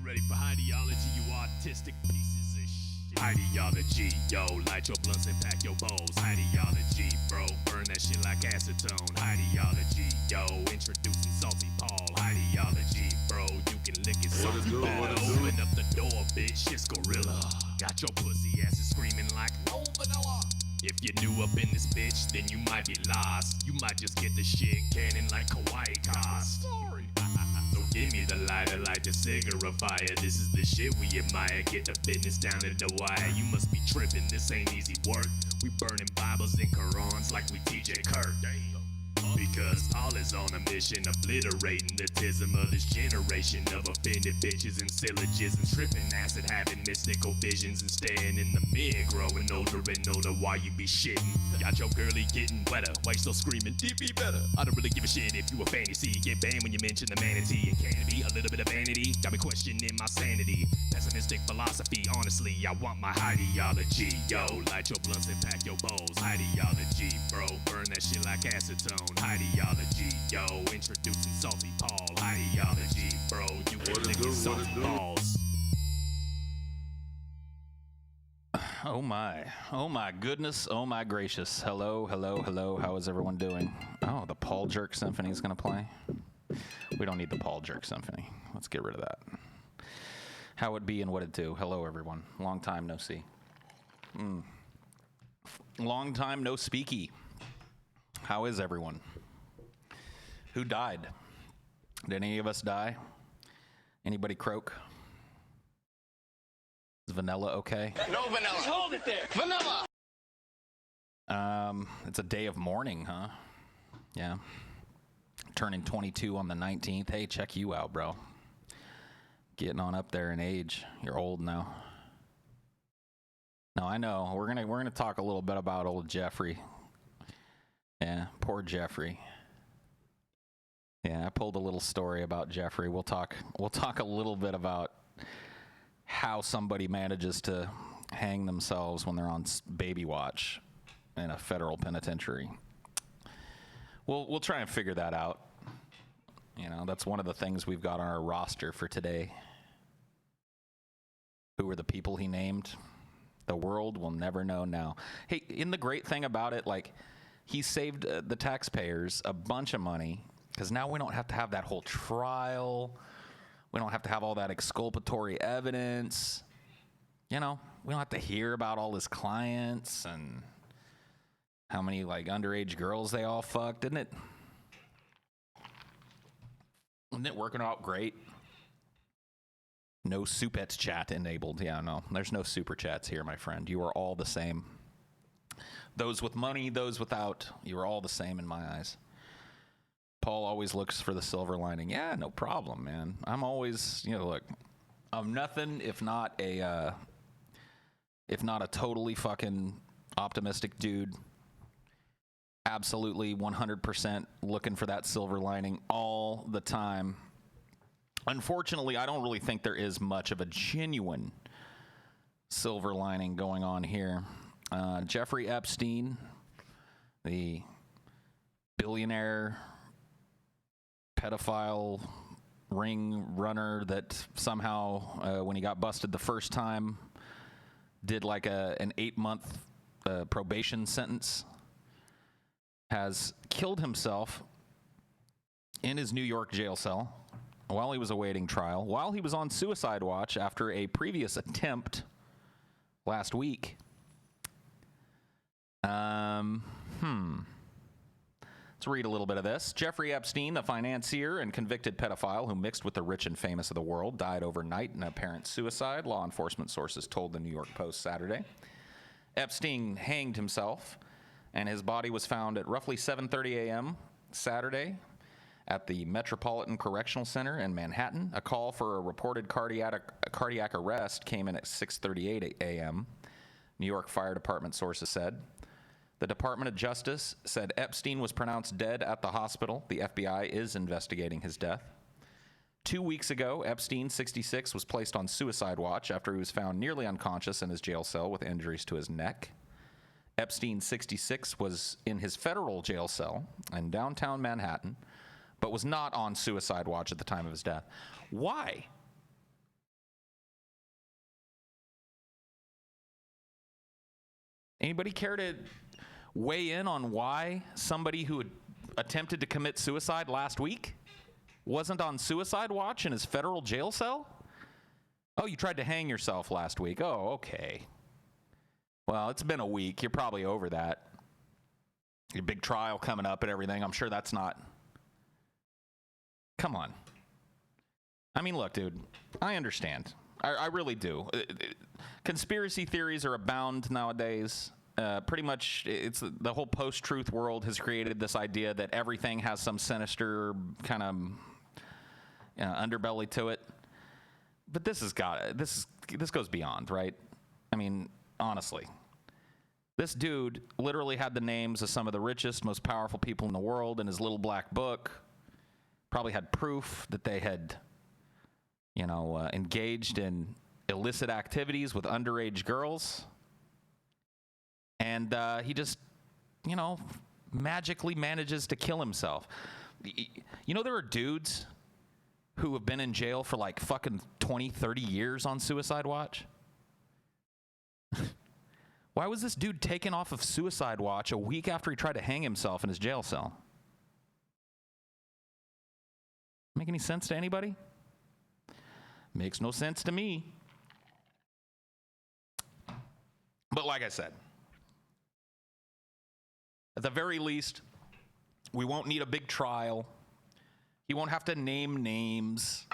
ready for ideology, you artistic pieces of shit. Ideology, yo, light your blunts and pack your bowls. Ideology, bro, burn that shit like acetone. Ideology, yo, introducing Salty Paul. Ideology, bro, you can lick it, Salty Paul. Open up the door, bitch, it's gorilla. Got your pussy asses screaming like no vanilla. If you're new up in this bitch, then you might be lost. You might just get the shit cannon like Kawaii Cost. Sorry. So give me the lighter, light the cigarette fire. This is the shit we admire. Get the business down to the wire. You must be tripping, this ain't easy work. We burning Bibles and Qurans like we TJ Kirk. Damn. Because all is on a mission, obliterating the tism of this generation of offended bitches and syllogisms, tripping acid, having mystical visions, and staying in the mid, growing older and older while you be shitting. Got your girlie getting wetter, why you still screaming, DB better? I don't really give a shit if you a fantasy, get banned when you mention the manatee, and can it be a little bit of vanity? Got me questioning my sanity, pessimistic philosophy, honestly, I want my ideology. Yo, light your blunts and pack your bowls. Ideology, bro, burn that shit like acetone. Ideology, yo, introducing Salty Paul. Ideology, bro, you can lick it, salty balls. Oh my goodness, oh my gracious. Hello, how is everyone doing? Oh, the Paul Jerk Symphony is gonna play? We don't need the Paul Jerk Symphony. Let's get rid of that. How it be and what it do. Hello everyone, long time no see. Long time no speaky. How is everyone? Who died? Did any of us die? Anybody croak? Is Vanilla okay? No vanilla. Just hold it there. Vanilla. It's a day of mourning, huh? Yeah. Turning 22 on the 19th. Hey, check you out, bro. Getting on up there in age. You're old now. No, I know. We're gonna talk a little bit about old Jeffrey. Yeah, poor Jeffrey. Yeah, I pulled a little story about Jeffrey. We'll talk a little bit about how somebody manages to hang themselves when they're on baby watch in a federal penitentiary. We'll try and figure that out. You know, that's one of the things we've got on our roster for today. Who are the people he named? The world will never know now. Hey, and the great thing about it, like, he saved the taxpayers a bunch of money because now we don't have to have that whole trial. We don't have to have all that exculpatory evidence. You know, we don't have to hear about all his clients and how many, like, underage girls they all fucked, didn't it? Isn't it working out great? No Supets chat enabled. Yeah, no, there's no super chats here, my friend. You are all the same. Those with money, those without, you are all the same in my eyes. Paul always looks for the silver lining. Yeah, no problem, man. I'm always, look, I'm nothing if not a totally fucking optimistic dude. Absolutely 100% looking for that silver lining all the time. Unfortunately, I don't really think there is much of a genuine silver lining going on here. Jeffrey Epstein, the billionaire pedophile ring runner that somehow, when he got busted the first time, did like an 8-month probation sentence, has killed himself in his New York jail cell while he was awaiting trial, while he was on suicide watch after a previous attempt last week. Let's read a little bit of this. Jeffrey Epstein, the financier and convicted pedophile who mixed with the rich and famous of the world, died overnight in apparent suicide, law enforcement sources told the New York Post Saturday. Epstein hanged himself, and his body was found at roughly 7:30 a.m. Saturday at the Metropolitan Correctional Center in Manhattan. A call for a reported cardiac arrest came in at 6:38 a.m., New York Fire Department sources said. The Department of Justice said Epstein was pronounced dead at the hospital. The FBI is investigating his death. 2 weeks ago, Epstein, 66, was placed on suicide watch after he was found nearly unconscious in his jail cell with injuries to his neck. Epstein, 66, was in his federal jail cell in downtown Manhattan, but was not on suicide watch at the time of his death. Why? Anybody care to weigh in on why somebody who had attempted to commit suicide last week wasn't on suicide watch in his federal jail cell? Oh, you tried to hang yourself last week. Oh, okay. Well, it's been a week. You're probably over that. Your big trial coming up and everything. I'm sure that's not. Come on. I mean, look, dude, I understand. I really do. Conspiracy theories are abound nowadays. Pretty much, it's the whole post-truth world has created this idea that everything has some sinister kind of underbelly to it. But this goes beyond, right? I mean, honestly, this dude literally had the names of some of the richest, most powerful people in the world in his little black book. Probably had proof that they had, engaged in illicit activities with underage girls. And he just, magically manages to kill himself. There are dudes who have been in jail for like fucking 20, 30 years on suicide watch. Why was this dude taken off of suicide watch a week after he tried to hang himself in his jail cell? Make any sense to anybody? Makes no sense to me. But like I said, at the very least, we won't need a big trial. He won't have to name names.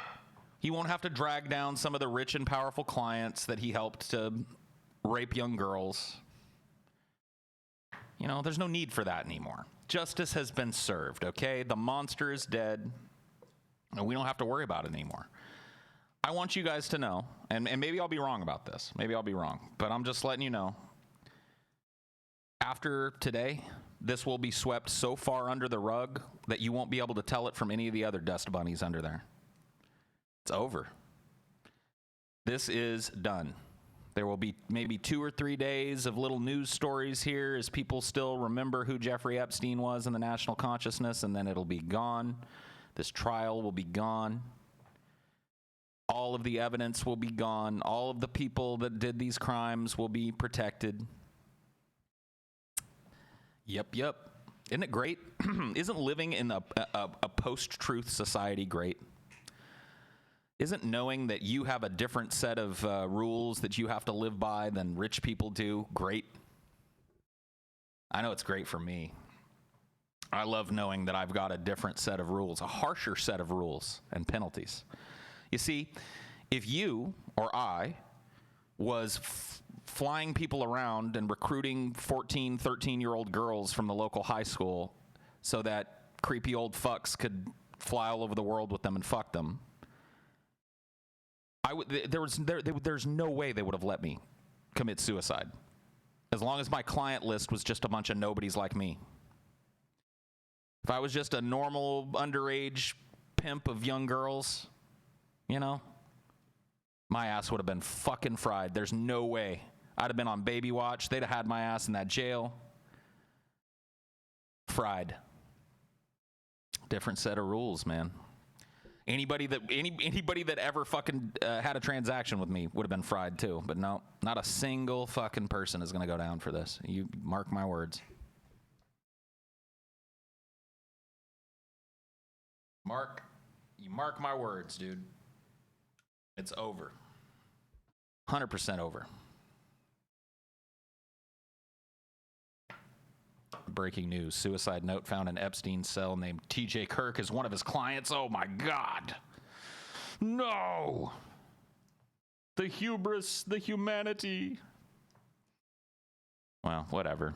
He won't have to drag down some of the rich and powerful clients that he helped to rape young girls. There's no need for that anymore. Justice has been served, okay? The monster is dead, and we don't have to worry about it anymore. I want you guys to know, and maybe I'll be wrong about this. Maybe I'll be wrong, but I'm just letting you know. After today, this will be swept so far under the rug that you won't be able to tell it from any of the other dust bunnies under there. It's over. This is done. There will be maybe 2 or 3 days of little news stories here as people still remember who Jeffrey Epstein was in the national consciousness, and then it'll be gone. This trial will be gone. All of the evidence will be gone. All of the people that did these crimes will be protected. Yep. Isn't it great? Isn't living in a post-truth society great? Isn't knowing that you have a different set of rules that you have to live by than rich people do great? I know it's great for me. I love knowing that I've got a different set of rules, a harsher set of rules and penalties. You see, if you or I was flying people around and recruiting 14, 13-year-old girls from the local high school so that creepy old fucks could fly all over the world with them and fuck them, there's no way they would have let me commit suicide as long as my client list was just a bunch of nobodies like me. If I was just a normal underage pimp of young girls, my ass would have been fucking fried. There's no way. I'd have been on baby watch. They'd have had my ass in that jail. Fried. Different set of rules, man. Anybody that ever fucking had a transaction with me would have been fried too. But no, not a single fucking person is going to go down for this. You mark my words. You mark my words, dude. It's over. 100% over. Breaking news. Suicide note found in Epstein's cell named TJ Kirk as one of his clients. Oh my God. No. The hubris, the humanity. Well, whatever.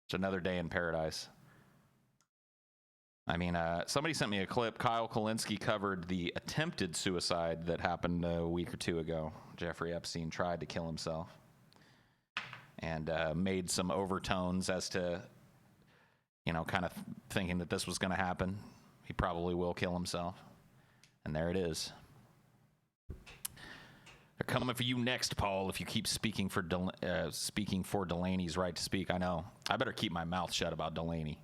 It's another day in paradise. I mean, somebody sent me a clip. Kyle Kulinski covered the attempted suicide that happened a week or two ago. Jeffrey Epstein tried to kill himself and made some overtones as to, kind of thinking that this was going to happen. He probably will kill himself. And there it is. They're coming for you next, Paul, if you keep speaking for Delaney's right to speak. I know. I better keep my mouth shut about Delaney.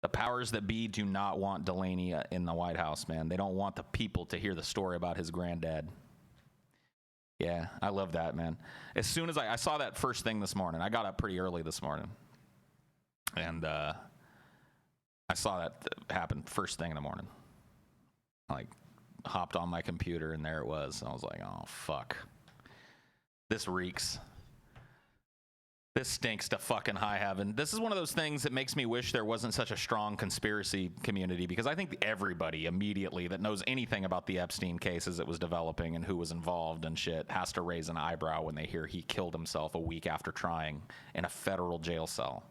The powers that be do not want Delaney in the White House, man. They don't want the people to hear the story about his granddad. Yeah, I love that, man. As soon as I saw that first thing this morning, I got up pretty early this morning. And I saw that happen first thing in the morning. Like, hopped on my computer, and there it was. And I was like, oh, fuck. This reeks. This stinks to fucking high heaven. This is one of those things that makes me wish there wasn't such a strong conspiracy community, because I think everybody immediately that knows anything about the Epstein case as it was developing and who was involved and shit has to raise an eyebrow when they hear he killed himself a week after trying in a federal jail cell.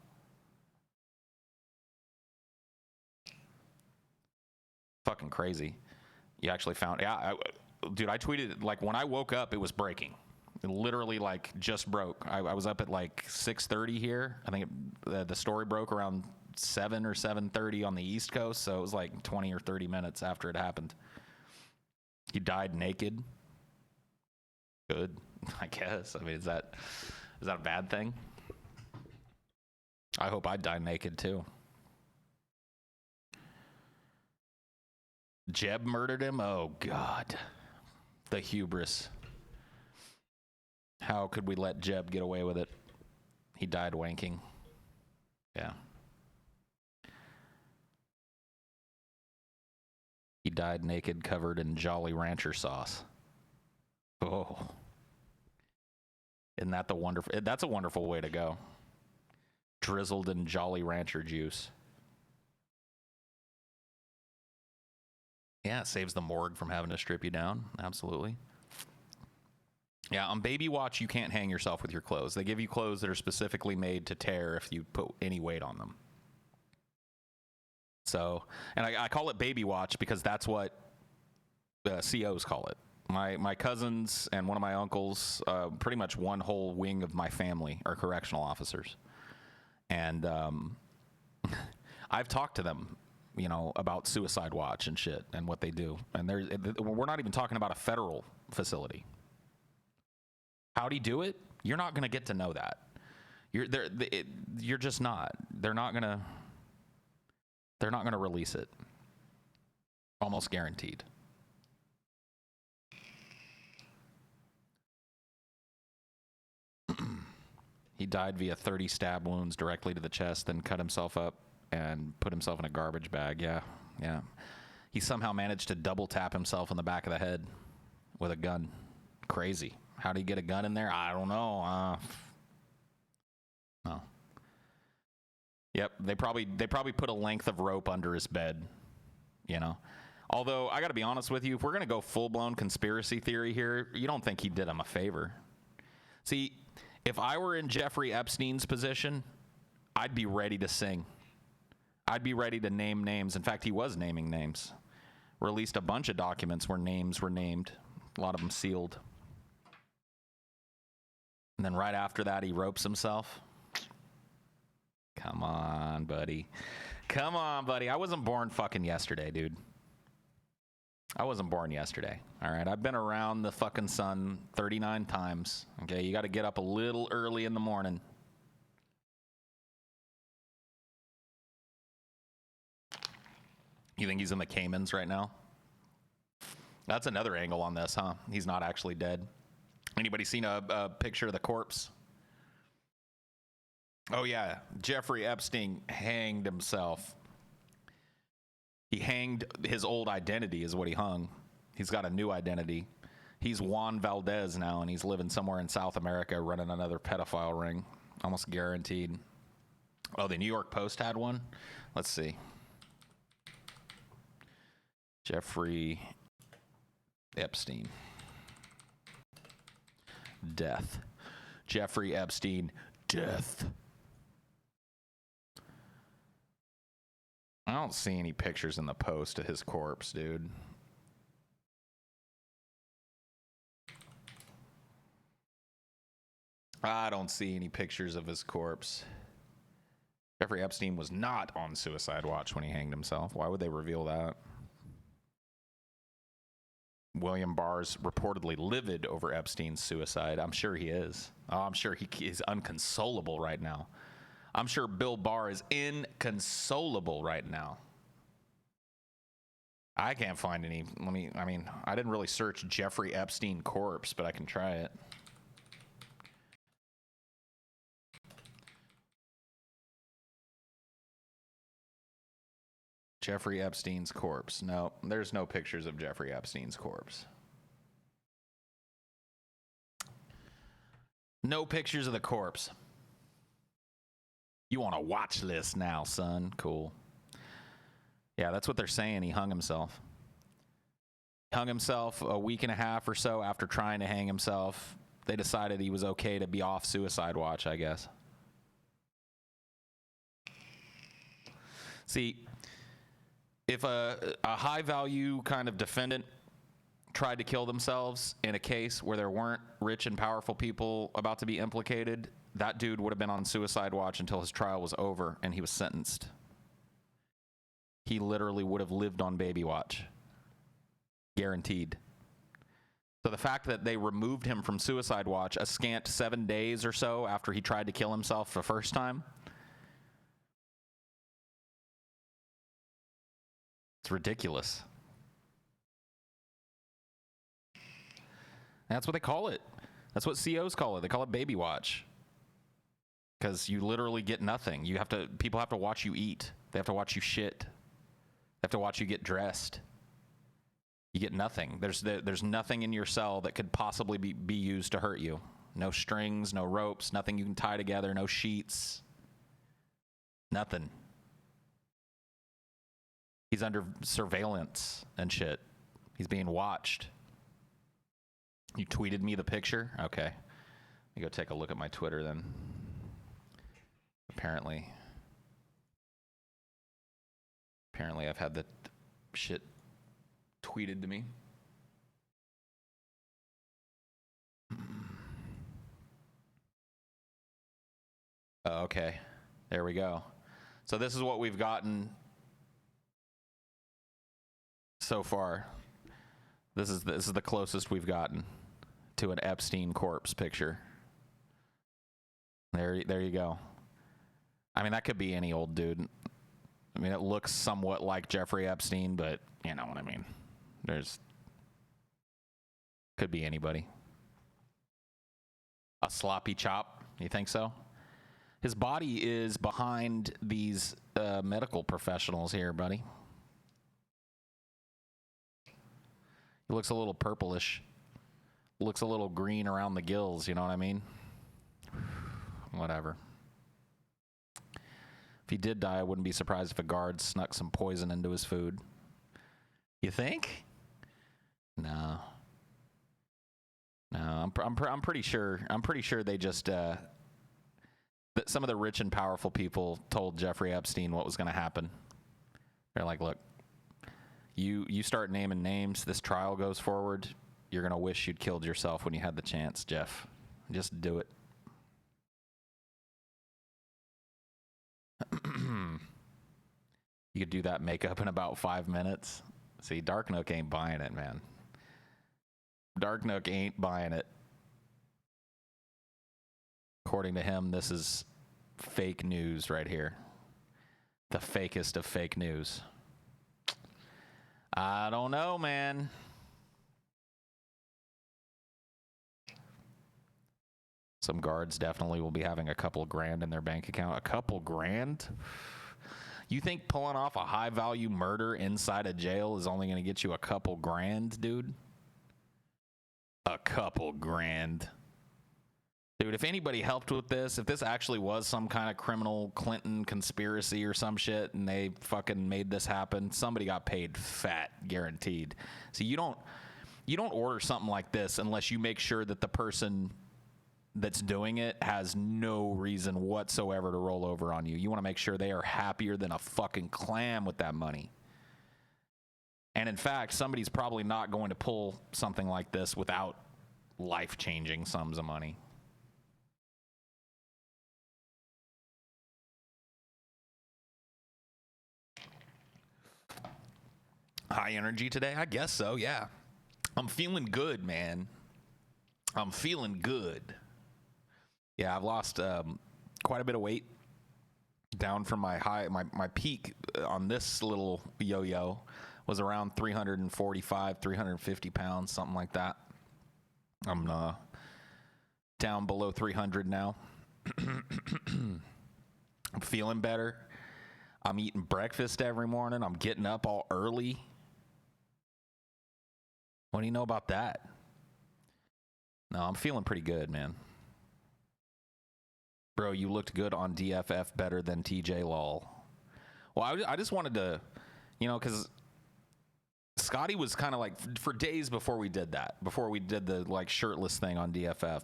Fucking crazy. You actually found, yeah, dude, I tweeted, like, when I woke up, it was breaking. It literally, like, just broke. I was up at, like, 6:30 here. I think the story broke around 7 or 7:30 on the East Coast, so it was, like, 20 or 30 minutes after it happened. He died naked. Good, I guess. I mean, is that a bad thing? I hope I die naked, too. Jeb murdered him? Oh, God. The hubris. How could we let Jeb get away with it? He died wanking. Yeah. He died naked, covered in Jolly Rancher sauce. Oh. Isn't that the wonderful... That's a wonderful way to go. Drizzled in Jolly Rancher juice. Yeah, it saves the morgue from having to strip you down. Absolutely. Yeah, on Baby Watch, you can't hang yourself with your clothes. They give you clothes that are specifically made to tear if you put any weight on them. So, and I call it Baby Watch because that's what COs call it. My cousins and one of my uncles, pretty much one whole wing of my family are correctional officers. And I've talked to them, you know, about Suicide Watch and shit and what they do. And we're not even talking about a federal facility. How'd he do it? You're not going to get to know that. You're just not. They're not going to release it. Almost guaranteed. He died via 30 stab wounds directly to the chest, then cut himself up and put himself in a garbage bag. Yeah. He somehow managed to double tap himself in the back of the head with a gun. Crazy. How did he get a gun in there? I don't know. No. Yep, they probably put a length of rope under his bed, you know. Although, I got to be honest with you, if we're going to go full-blown conspiracy theory here, you don't think he did him a favor. See, if I were in Jeffrey Epstein's position, I'd be ready to sing. I'd be ready to name names. In fact, he was naming names. Released a bunch of documents where names were named, a lot of them sealed. And then right after that, he ropes himself. Come on, buddy. Come on, buddy. I wasn't born fucking yesterday, dude. I wasn't born yesterday. All right. I've been around the fucking sun 39 times. Okay. You got to get up a little early in the morning. You think he's in the Caymans right now? That's another angle on this, huh? He's not actually dead. Anybody seen a picture of the corpse? Oh, yeah. Jeffrey Epstein hanged himself. He hanged his old identity is what he hung. He's got a new identity. He's Juan Valdez now, and he's living somewhere in South America running another pedophile ring. Almost guaranteed. Oh, the New York Post had one? Let's see. Jeffrey Epstein. Death. Jeffrey Epstein. Death. I don't see any pictures in the Post of his corpse, dude. I don't see any pictures of his corpse. Jeffrey Epstein was not on Suicide Watch when he hanged himself. Why would they reveal that? William Barr's reportedly livid over Epstein's suicide. I'm sure he is. Oh, I'm sure he is inconsolable right now. I'm sure Bill Barr is inconsolable right now. I can't find any. I didn't really search Jeffrey Epstein corpse, but I can try it. Jeffrey Epstein's corpse. No, there's no pictures of Jeffrey Epstein's corpse. No pictures of the corpse. You on a watch list now, son. Cool. Yeah, that's what they're saying. He hung himself. He hung himself a week and a half or so after trying to hang himself. They decided he was okay to be off suicide watch, I guess. See, if a high-value kind of defendant tried to kill themselves in a case where there weren't rich and powerful people about to be implicated, that dude would have been on suicide watch until his trial was over and he was sentenced. He literally would have lived on baby watch. Guaranteed. So the fact that they removed him from suicide watch a scant 7 days or so after he tried to kill himself the first time, it's ridiculous. That's what they call it. That's what COs call it. They call it baby watch. Because you literally get nothing. People have to watch you eat. They have to watch you shit. They have to watch you get dressed. You get nothing. There's nothing in your cell that could possibly be used to hurt you. No strings, no ropes, nothing you can tie together, no sheets. Nothing. He's under surveillance and shit. He's being watched. You tweeted me the picture? Okay. Let me go take a look at my Twitter then. Apparently I've had the shit tweeted to me. Oh, okay. There we go. So this is what we've gotten so far. This is the closest we've gotten to an Epstein corpse picture. There you go. I mean, that could be any old dude. I mean, it looks somewhat like Jeffrey Epstein, but you know what I mean. Could be anybody. A sloppy chop, you think so? His body is behind these medical professionals here, buddy. He looks a little purplish. Looks a little green around the gills, you know what I mean? Whatever. If he did die, I wouldn't be surprised if a guard snuck some poison into his food. You think? No. I'm pretty sure they just that some of the rich and powerful people told Jeffrey Epstein what was going to happen. They're like, look, you start naming names, this trial goes forward, you're going to wish you'd killed yourself when you had the chance, Jeff. Just do it. You could do that makeup in about 5 minutes. See, Dark Nook ain't buying it, man. Dark Nook ain't buying it. According to him, this is fake news right here. The fakest of fake news. I don't know, man. Some guards definitely will be having a couple grand in their bank account. A couple grand? You think pulling off a high-value murder inside a jail is only going to get you a couple grand, dude? A couple grand. Dude, if anybody helped with this, if this actually was some kind of criminal Clinton conspiracy or some shit and they fucking made this happen, somebody got paid fat, guaranteed. See, you don't order something like this unless you make sure that the person that's doing it has no reason whatsoever to roll over on you. You want to make sure they are happier than a fucking clam with that money. And in fact, somebody's probably not going to pull something like this without life-changing sums of money. High energy today? I guess so, yeah. I'm feeling good, man. I'm feeling good. Yeah, I've lost quite a bit of weight, down from my peak on this little yo-yo was around 345, 350 pounds, something like that. I'm down below 300 now. I'm feeling better. I'm eating breakfast every morning. I'm getting up all early. What do you know about that? No, I'm feeling pretty good, man. Bro, you looked good on DFF, better than TJ lol. Well, I just wanted to, because Scotty was kind of like, for days before we did that, before we did the like shirtless thing on DFF,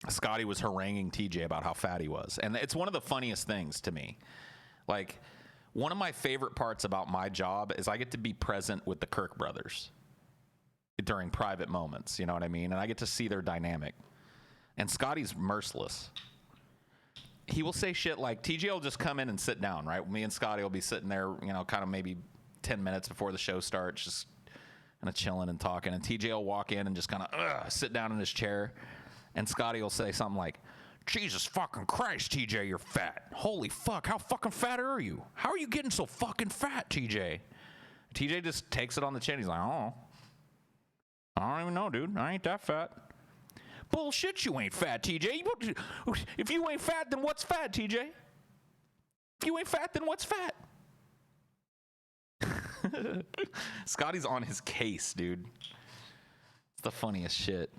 Scotty was haranguing TJ about how fat he was. And it's one of the funniest things to me. Like, one of my favorite parts about my job is I get to be present with the Kirk brothers during private moments, you know what I mean? And I get to see their dynamic. And Scotty's merciless. He will say shit like, TJ will just come in and sit down, right? Me and Scotty will be sitting there, kind of maybe 10 minutes before the show starts, just kind of chilling and talking. And TJ will walk in and just kind of sit down in his chair. And Scotty will say something like, Jesus fucking Christ, TJ, you're fat. Holy fuck, how fucking fat are you? How are you getting so fucking fat, TJ? TJ just takes it on the chin. He's like, oh, I don't even know, dude. I ain't that fat. Bullshit, you ain't fat, TJ. If you ain't fat, then what's fat, TJ? If you ain't fat, then what's fat? Scotty's on his case, dude. It's the funniest shit.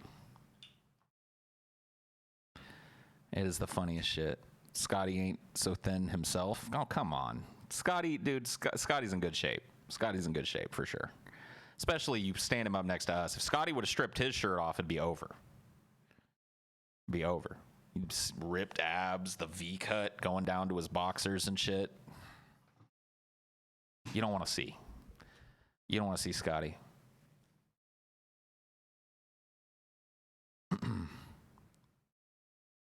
It is the funniest shit. Scotty ain't so thin himself. Oh, come on. Scotty, dude, Scotty's in good shape. Scotty's in good shape for sure. Especially you stand him up next to us. If Scotty would have stripped his shirt off, it'd be over. Be over. Ripped abs, the V cut going down to his boxers and shit. You don't want to see. You don't want to see Scotty.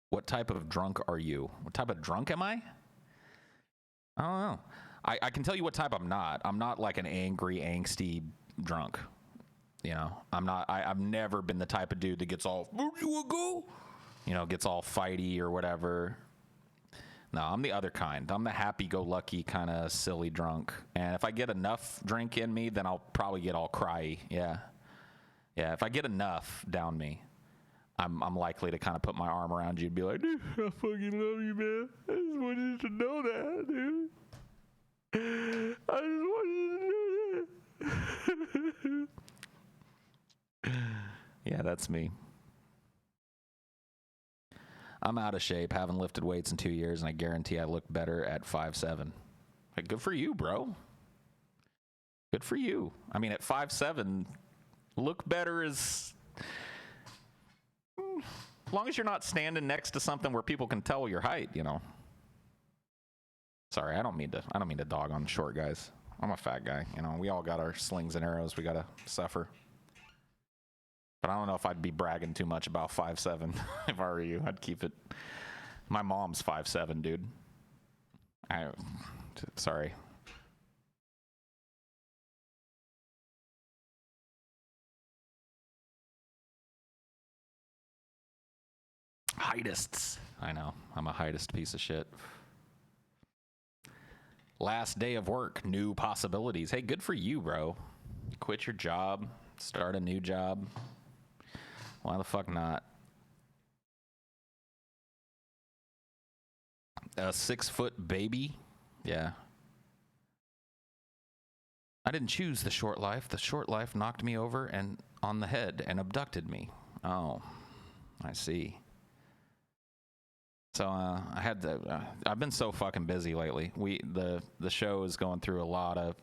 What type of drunk are you? What type of drunk am I? I don't know. I can tell you what type I'm not. I'm not like an angry, angsty drunk. I'm not. I've never been the type of dude that gets all, where do you go? Gets all fighty or whatever. No, I'm the other kind. I'm the happy-go-lucky kind of silly drunk. And if I get enough drink in me, then I'll probably get all cryy. Yeah. If I get enough down me, I'm likely to kind of put my arm around you and be like, dude, I fucking love you, man. I just wanted you to know that, dude. I just wanted you to know that. Yeah, that's me. I'm out of shape, haven't lifted weights in 2 years, and I guarantee I look better at 5'7". Like, good for you, bro. Good for you. I mean, at 5'7", look better is... As long as you're not standing next to something where people can tell your height, Sorry, I don't mean to dog on short guys. I'm a fat guy, We all got our slings and arrows we gotta suffer. But I don't know if I'd be bragging too much about 5'7". If I were you, I'd keep it. My mom's 5'7", dude. Sorry. Heightists. I know. I'm a heightist piece of shit. Last day of work, new possibilities. Hey, good for you, bro. Quit your job, start a new job. Why the fuck not? A 6-foot baby? Yeah. I didn't choose the short life. The short life knocked me over and on the head and abducted me. Oh, I see. So I've been so fucking busy lately. The show is going through a lot of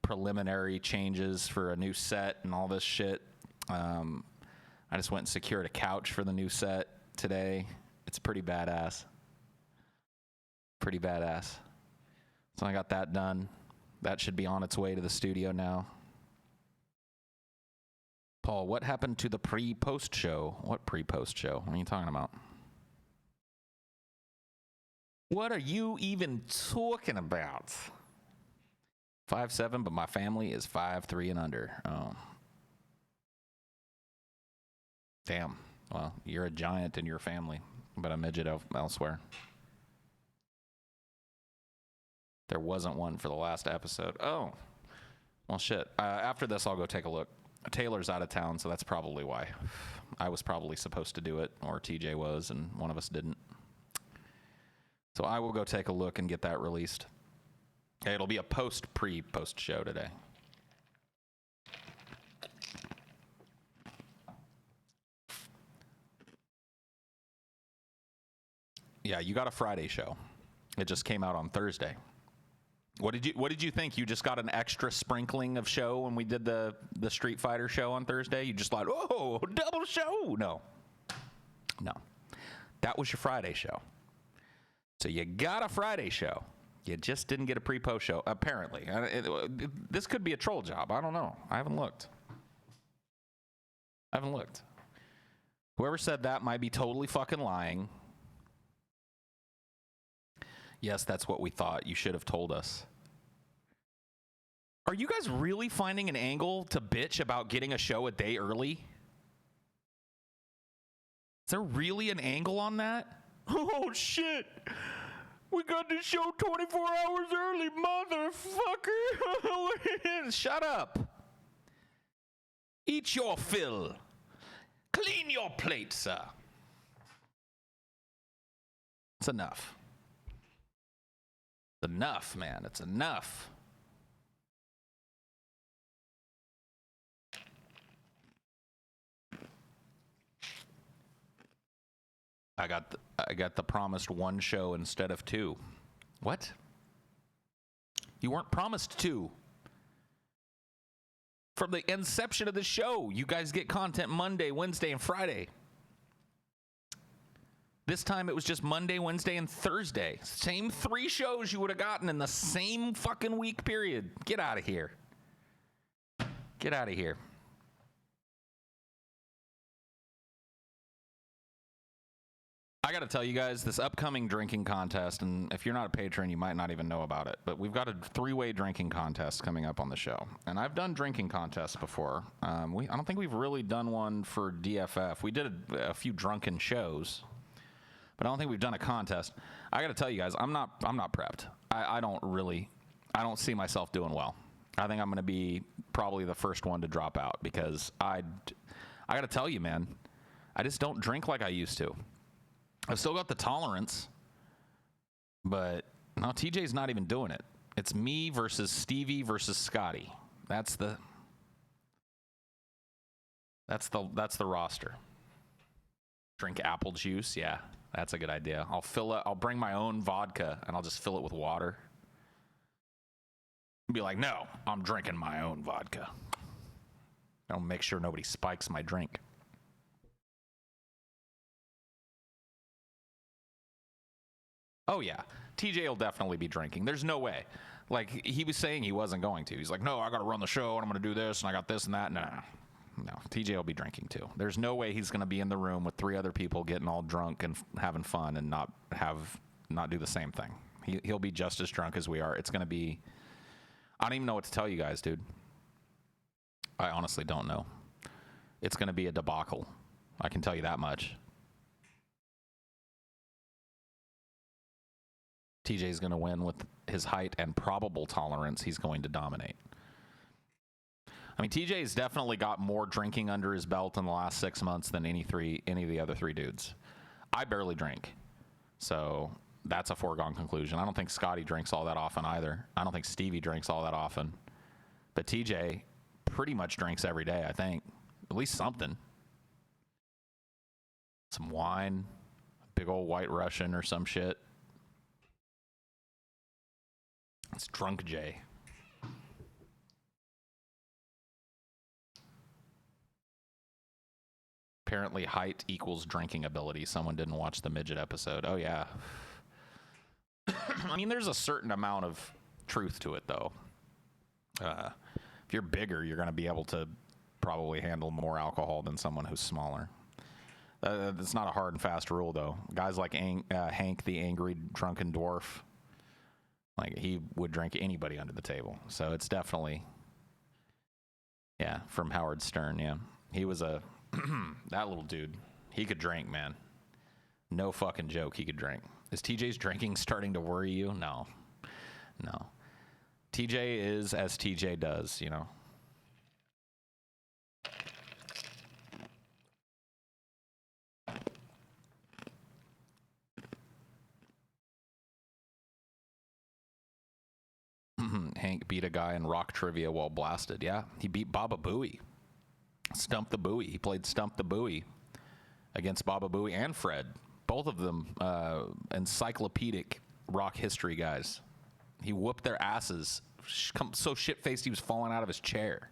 preliminary changes for a new set and all this shit. I just went and secured a couch for the new set today. It's pretty badass. Pretty badass. So I got that done. That should be on its way to the studio now. Paul, what happened to the pre-post show? What pre-post show? What are you talking about? What are you even talking about? 5'7", but my family is 5'3" and under. Oh. Damn. Well, you're a giant in your family, but a midget elsewhere. There wasn't one for the last episode. Oh. Well, shit. After this, I'll go take a look. Taylor's out of town, so that's probably why. I was probably supposed to do it, or TJ was, and one of us didn't. So I will go take a look and get that released. Hey, it'll be a pre-post show today. Yeah, you got a Friday show. It just came out on Thursday. What did you think? You just got an extra sprinkling of show when we did the Street Fighter show on Thursday? You just thought, oh, double show? No. That was your Friday show. So you got a Friday show. You just didn't get a pre-post show, apparently. This could be a troll job. I don't know. I haven't looked. Whoever said that might be totally fucking lying. Yes, that's what we thought. You should have told us. Are you guys really finding an angle to bitch about getting a show a day early? Is there really an angle on that? Oh, shit. We got the show 24 hours early, motherfucker. Shut up. Eat your fill. Clean your plate, sir. It's enough. It's enough, man. It's enough. I got the promised one show instead of two. What? You weren't promised two. From the inception of the show, you guys get content Monday, Wednesday, and Friday. This time it was just Monday, Wednesday, and Thursday. Same 3 shows you would have gotten in the same fucking week period. Get out of here. Get out of here. I got to tell you guys, this upcoming drinking contest, and if you're not a patron, you might not even know about it, but we've got a 3-way drinking contest coming up on the show. And I've done drinking contests before. I don't think we've really done one for DFF. We did a few drunken shows, but I don't think we've done a contest. I got to tell you guys, I'm not prepped. I don't see myself doing well. I think I'm going to be probably the first one to drop out because I got to tell you, man, I just don't drink like I used to. I've still got the tolerance, but no, TJ's not even doing it. It's me versus Stevie versus Scotty. That's the roster. Drink apple juice, yeah, that's a good idea. I'll bring my own vodka and I'll just fill it with water. Be like, no, I'm drinking my own vodka. I'll make sure nobody spikes my drink. Oh, yeah. TJ will definitely be drinking. There's no way. Like, he was saying he wasn't going to. He's like, no, I got to run the show, and I'm going to do this, and I got this and that. No. TJ will be drinking, too. There's no way he's going to be in the room with 3 other people getting all drunk and having fun and not do the same thing. He'll be just as drunk as we are. It's going to be... I don't even know what to tell you guys, dude. I honestly don't know. It's going to be a debacle. I can tell you that much. TJ's going to win with his height and probable tolerance. He's going to dominate. I mean, TJ's definitely got more drinking under his belt in the last 6 months than any of the other 3 dudes. I barely drink, so that's a foregone conclusion. I don't think Scotty drinks all that often either. I don't think Stevie drinks all that often. But TJ pretty much drinks every day, I think. At least something. Some wine, big old White Russian or some shit. It's Drunk Jay. Apparently height equals drinking ability. Someone didn't watch the midget episode. Oh, yeah. I mean, there's a certain amount of truth to it, though. If you're bigger, you're going to be able to probably handle more alcohol than someone who's smaller. It's not a hard and fast rule, though. Guys like Hank, the angry drunken dwarf, like, he would drink anybody under the table. So it's definitely, yeah, from Howard Stern, yeah. He was that little dude. He could drink, man. No fucking joke, he could drink. Is TJ's drinking starting to worry you? No. TJ is as TJ does, you know. Hank beat a guy in rock trivia while blasted. Yeah, he beat Baba Booey. Stump the Booey. He played Stump the Booey against Baba Booey and Fred. Both of them encyclopedic rock history guys. He whooped their asses. So shit-faced he was falling out of his chair.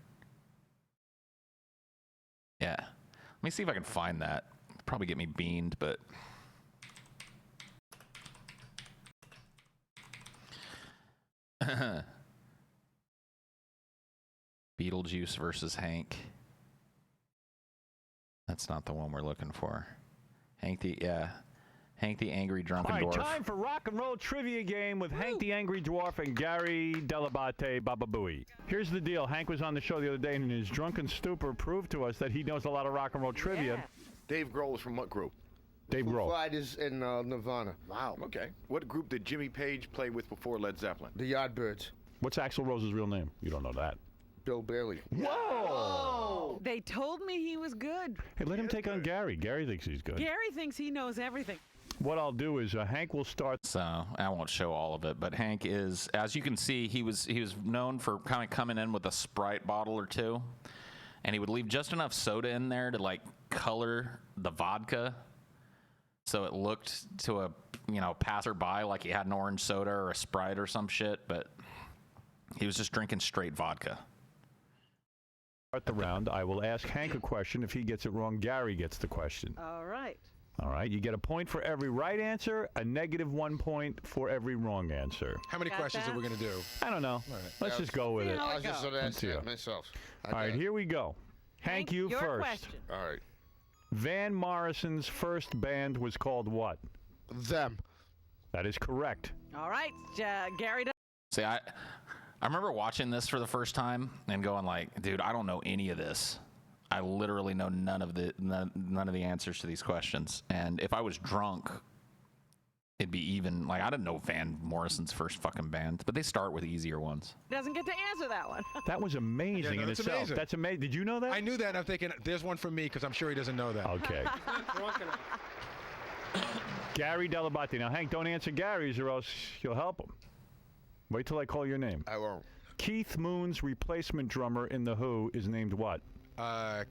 Yeah. Let me see if I can find that. Probably get me beamed, but... Beetlejuice versus Hank. That's not the one we're looking for. Hank the Angry Drunken Dwarf. All right, time for rock and roll trivia game with Hank the Angry Dwarf and Gary Delabate Baba Booey. Here's the deal. Hank was on the show the other day, and in his drunken stupor proved to us that he knows a lot of rock and roll trivia. Yeah. Dave Grohl is from what group? Dave Grohl. Fighters in Nirvana. Wow. Okay. What group did Jimmy Page play with before Led Zeppelin? The Yardbirds. What's Axl Rose's real name? You don't know that. Bill Bailey. Whoa! They told me he was good. Hey, let him take on Gary. Gary thinks he's good. Gary thinks he knows everything. What I'll do is Hank will start. So I won't show all of it, but Hank is, as you can see, he was known for kind of coming in with a Sprite bottle or two, and he would leave just enough soda in there to like color the vodka, so it looked to a passerby like he had an orange soda or a Sprite or some shit, but he was just drinking straight vodka. Start the round. I will ask Hank a question. If he gets it wrong, Gary gets the question. All right. All right. You get a point for every right answer, a -1 point for every wrong answer. How many Got questions that? are we going to do? I don't know. right. Let's just go with See it. how All I was just going to ask See ya. that myself. right, here we go. Hank, you your first. question. All right. Van Morrison's first band was called what? Them. That is correct. All right, Gary. See, I remember watching this for the first time and going like, dude, I don't know any of this. I literally know none of the answers to these questions. And if I was drunk, it'd be even, like, I didn't know Van Morrison's first fucking band, but they start with easier ones. Doesn't get to answer that one. That was amazing Yeah, no, in that's itself. amazing. That's amazing. Did you know that? I knew that, and I'm thinking, there's one for me, because I'm sure he doesn't know that. Okay. Gary Delabate. Now, Hank, don't answer Gary's or else you'll help him. Wait till I call your name. I won't. Keith Moon's replacement drummer in The Who is named what?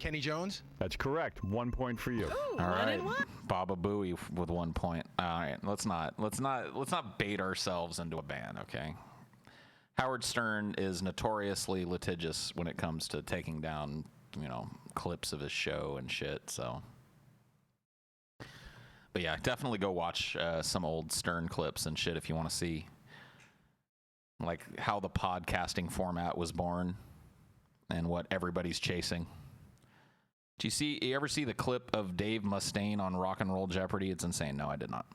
Kenny Jones? That's correct. 1 point for you. Ooh, All one right, and one. Baba Booey with 1 point. All right, let's not bait ourselves into a ban, okay? Howard Stern is notoriously litigious when it comes to taking down, clips of his show and shit. So, but yeah, definitely go watch some old Stern clips and shit if you want to see, like, how the podcasting format was born and what everybody's chasing. Do you ever see the clip of Dave Mustaine on Rock and Roll Jeopardy? It's insane. No, I did not.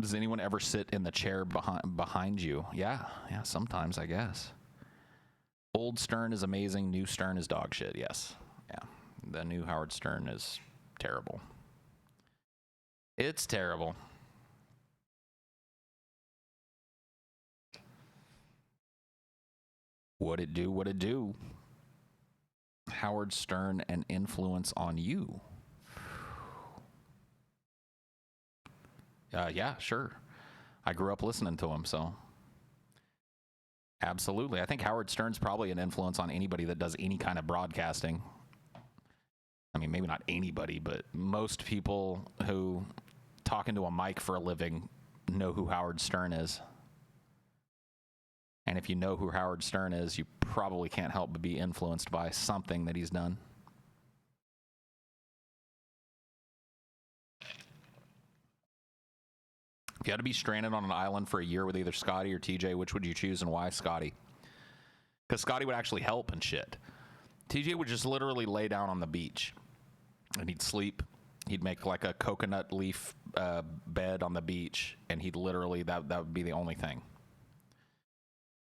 Does anyone ever sit in the chair behind you? Yeah, sometimes, I guess. Old Stern is amazing. New Stern is dog shit. Yes. Yeah. The new Howard Stern is terrible. It's terrible. What it do? Howard Stern, an influence on you? Yeah, sure. I grew up listening to him, so absolutely. I think Howard Stern's probably an influence on anybody that does any kind of broadcasting. I mean, maybe not anybody, but most people who talk into a mic for a living know who Howard Stern is. And if you know who Howard Stern is, you probably can't help but be influenced by something that he's done. If you had to be stranded on an island for a year with either Scotty or TJ, which would you choose and why Scotty? Because Scotty would actually help and shit. TJ would just literally lay down on the beach and he'd sleep. He'd make like a coconut leaf bed on the beach, and he'd literally, that would be the only thing.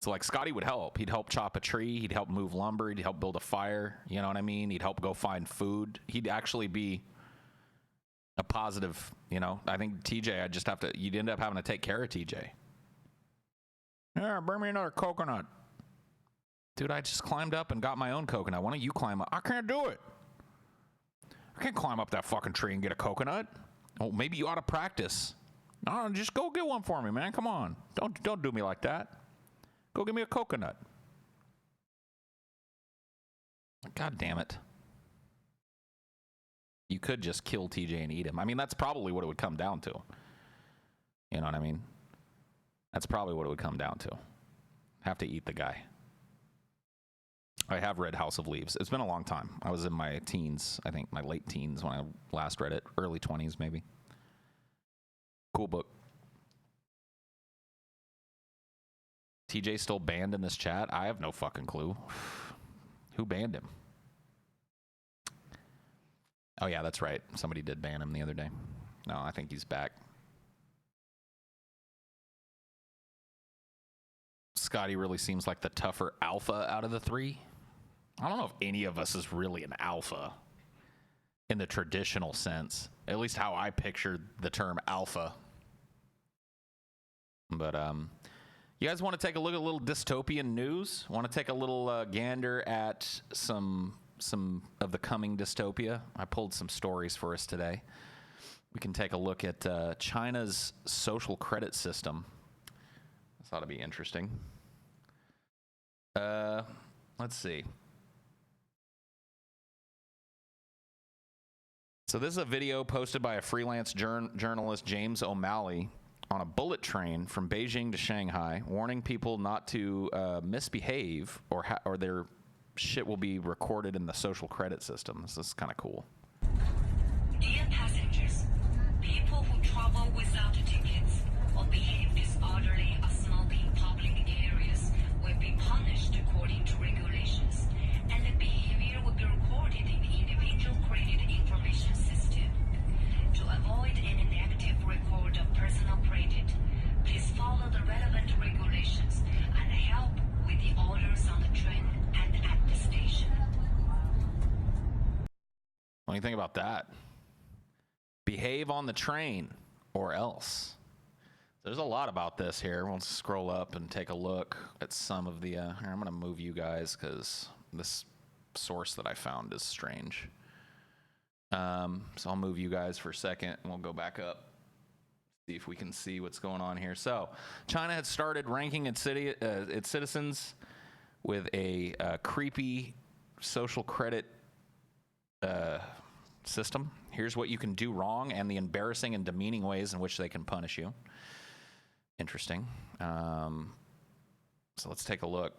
So, like, Scotty would help. He'd help chop a tree. He'd help move lumber. He'd help build a fire. You know what I mean? He'd help go find food. He'd actually be a positive, I think TJ, you'd end up having to take care of TJ. Yeah, bring me another coconut. Dude, I just climbed up and got my own coconut. Why don't you climb up? I can't do it. I can't climb up that fucking tree and get a coconut. Oh, maybe you ought to practice. No, just go get one for me, man. Come on. Don't do me like that. Go get me a coconut. God damn it. You could just kill TJ and eat him. I mean, that's probably what it would come down to. You know what I mean? That's probably what it would come down to. Have to eat the guy. I have read House of Leaves. It's been a long time. I was in my teens, I think my late teens when I last read it. Early 20s, maybe. Cool book. TJ still banned in this chat? I have no fucking clue. Who banned him? Oh, yeah, that's right. Somebody did ban him the other day. No, I think he's back. Scotty really seems like the tougher alpha out of the three. I don't know if any of us is really an alpha in the traditional sense. At least how I pictured the term alpha. But you guys want to take a look at a little dystopian news? Want to take a little gander at some of the coming dystopia? I pulled some stories for us today. We can take a look at China's social credit system. This ought to be interesting. Let's see. So this is a video posted by a freelance journalist, James O'Malley, on a bullet train from Beijing to Shanghai, warning people not to misbehave or their shit will be recorded in the social credit system. This is kind of cool. Dear passengers, people who travel without tickets or behave disorderly or smoke in public areas will be punished according to regulations, and the behavior will be recorded in the individual credit information system. To avoid any negative record of personal credit, please follow the relevant regulations and help with the orders on the train and at the station. What do you think about that? Behave on the train or else. There's a lot about this here. We'll scroll up and take a look at some of the... here, I'm going to move you guys because this source that I found is strange. So I'll move you guys for a second and we'll go back up. See if we can see what's going on here. So China had started ranking its citizens with a creepy social credit system. Here's what you can do wrong and the embarrassing and demeaning ways in which they can punish you. Interesting. So let's take a look.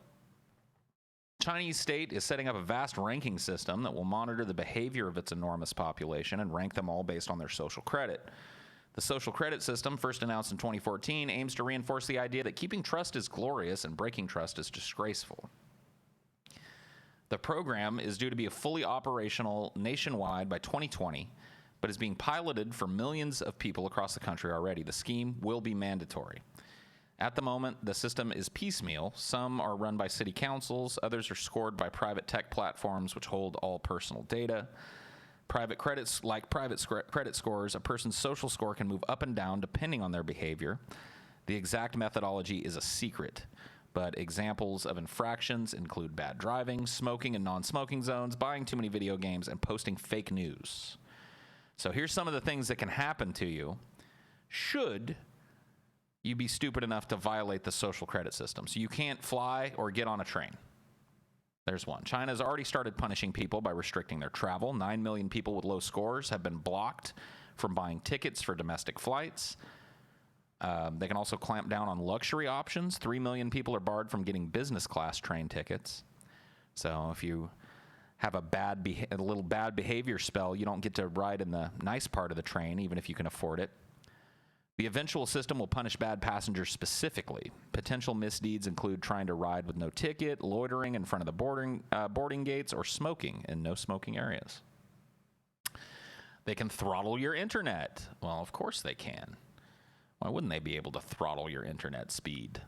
Chinese state is setting up a vast ranking system that will monitor the behavior of its enormous population and rank them all based on their social credit. The social credit system, first announced in 2014, aims to reinforce the idea that keeping trust is glorious and breaking trust is disgraceful. The program is due to be fully operational nationwide by 2020, but is being piloted for millions of people across the country already. The scheme will be mandatory. At the moment, the system is piecemeal. Some are run by city councils, others are scored by private tech platforms which hold all personal data. Private credits, like private credit scores, a person's social score can move up and down depending on their behavior. The exact methodology is a secret, but examples of infractions include bad driving, smoking in non-smoking zones, buying too many video games, and posting fake news. So here's some of the things that can happen to you should you be stupid enough to violate the social credit system. So you can't fly or get on a train. There's one. China has already started punishing people by restricting their travel. 9 million people with low scores have been blocked from buying tickets for domestic flights. They can also clamp down on luxury options. 3 million people are barred from getting business class train tickets. So if you have a little bad behavior spell, you don't get to ride in the nice part of the train, even if you can afford it. The eventual system will punish bad passengers specifically. Potential misdeeds include trying to ride with no ticket, loitering in front of the boarding gates, or smoking in no smoking areas. They can throttle your internet. Well, of course they can. Why wouldn't they be able to throttle your internet speed?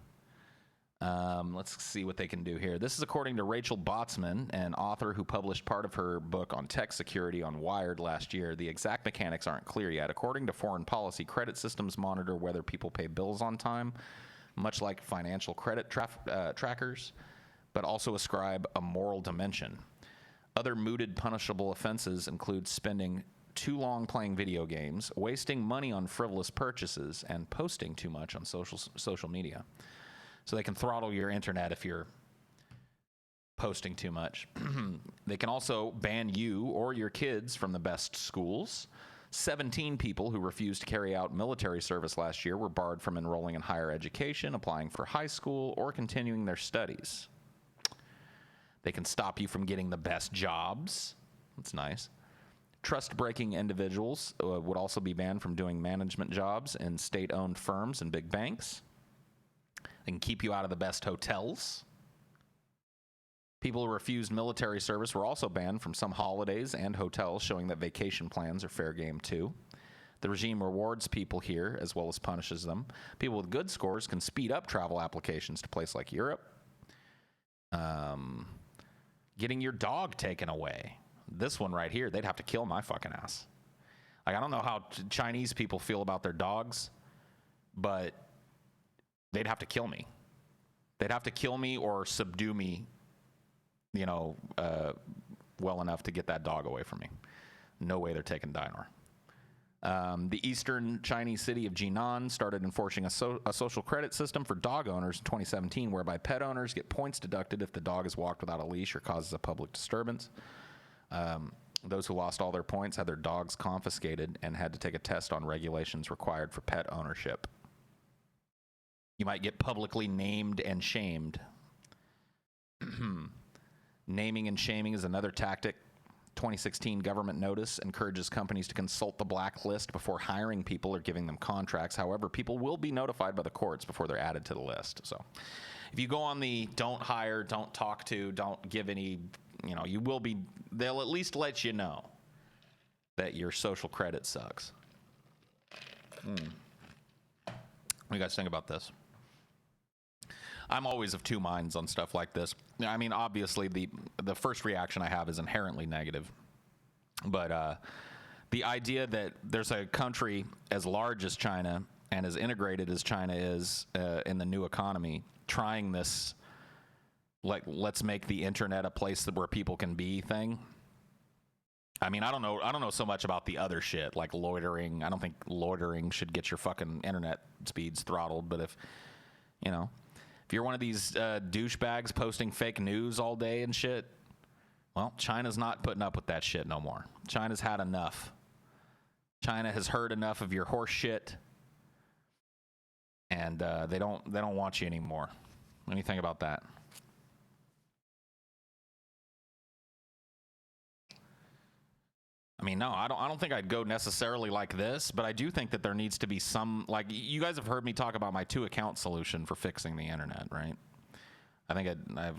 Let's see what they can do here. This is according to Rachel Botsman, an author who published part of her book on tech security on Wired last year. The exact mechanics aren't clear yet. According to foreign policy, credit systems monitor whether people pay bills on time, much like financial credit trackers, but also ascribe a moral dimension. Other mooted punishable offenses include spending too long playing video games, wasting money on frivolous purchases, and posting too much on social media. So they can throttle your internet if you're posting too much. They can also ban you or your kids from the best schools. 17 people who refused to carry out military service last year were barred from enrolling in higher education, applying for high school, or continuing their studies. They can stop you from getting the best jobs. That's nice. Trust-breaking individuals would also be banned from doing management jobs in state-owned firms and big banks. They can keep you out of the best hotels. People who refused military service were also banned from some holidays and hotels, showing that vacation plans are fair game too. The regime rewards people here as well as punishes them. People with good scores can speed up travel applications to places like Europe. Getting your dog taken away. This one right here, they'd have to kill my fucking ass. Like, I don't know how Chinese people feel about their dogs, but they'd have to kill me. They'd have to kill me or subdue me, well enough to get that dog away from me. No way they're taking Dinor. The eastern Chinese city of Jinan started enforcing a social credit system for dog owners in 2017, whereby pet owners get points deducted if the dog is walked without a leash or causes a public disturbance. Those who lost all their points had their dogs confiscated and had to take a test on regulations required for pet ownership. You might get publicly named and shamed. Naming and shaming is another tactic. 2016 government notice encourages companies to consult the blacklist before hiring people or giving them contracts. However, people will be notified by the courts before they're added to the list. So if you go on the don't hire, don't talk to, don't give any, you will be, they'll at least let you know that your social credit sucks. What do you guys think about this? I'm always of two minds on stuff like this. I mean, obviously, the first reaction I have is inherently negative. But the idea that there's a country as large as China and as integrated as China is in the new economy trying this, like, let's make the internet a place where people can be thing. I mean, I don't know so much about the other shit, like loitering. I don't think loitering should get your fucking internet speeds throttled. But if you're one of these douchebags posting fake news all day and shit, well, China's not putting up with that shit no more. China's had enough. China has heard enough of your horse shit, and they don't want you anymore. What do you think about that? I mean, no, I don't think I'd go necessarily like this, but I do think that there needs to be some, like, you guys have heard me talk about my 2-account solution for fixing the internet, right? I think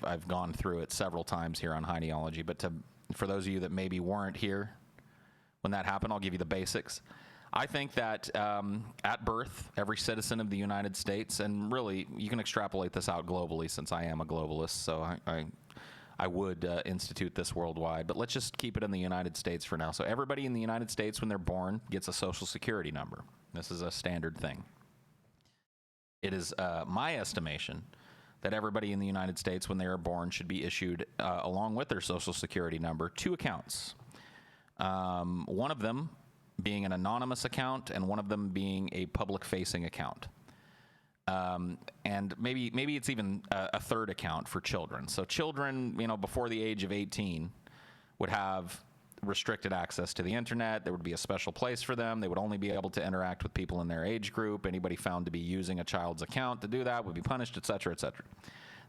I've gone through it several times here on Ideology, but for those of you that maybe weren't here when that happened, I'll give you the basics. I think that at birth, every citizen of the United States, and really, you can extrapolate this out globally since I am a globalist, so I would institute this worldwide, but let's just keep it in the United States for now. So everybody in the United States, when they're born, gets a social security number. This is a standard thing. It is my estimation that everybody in the United States, when they are born, should be issued, along with their social security number, 2 accounts. One of them being an anonymous account, and one of them being a public-facing account. And maybe it's even a third account for children. So children, before the age of 18 would have restricted access to the internet. There would be a special place for them. They would only be able to interact with people in their age group. Anybody found to be using a child's account to do that would be punished, et cetera, et cetera.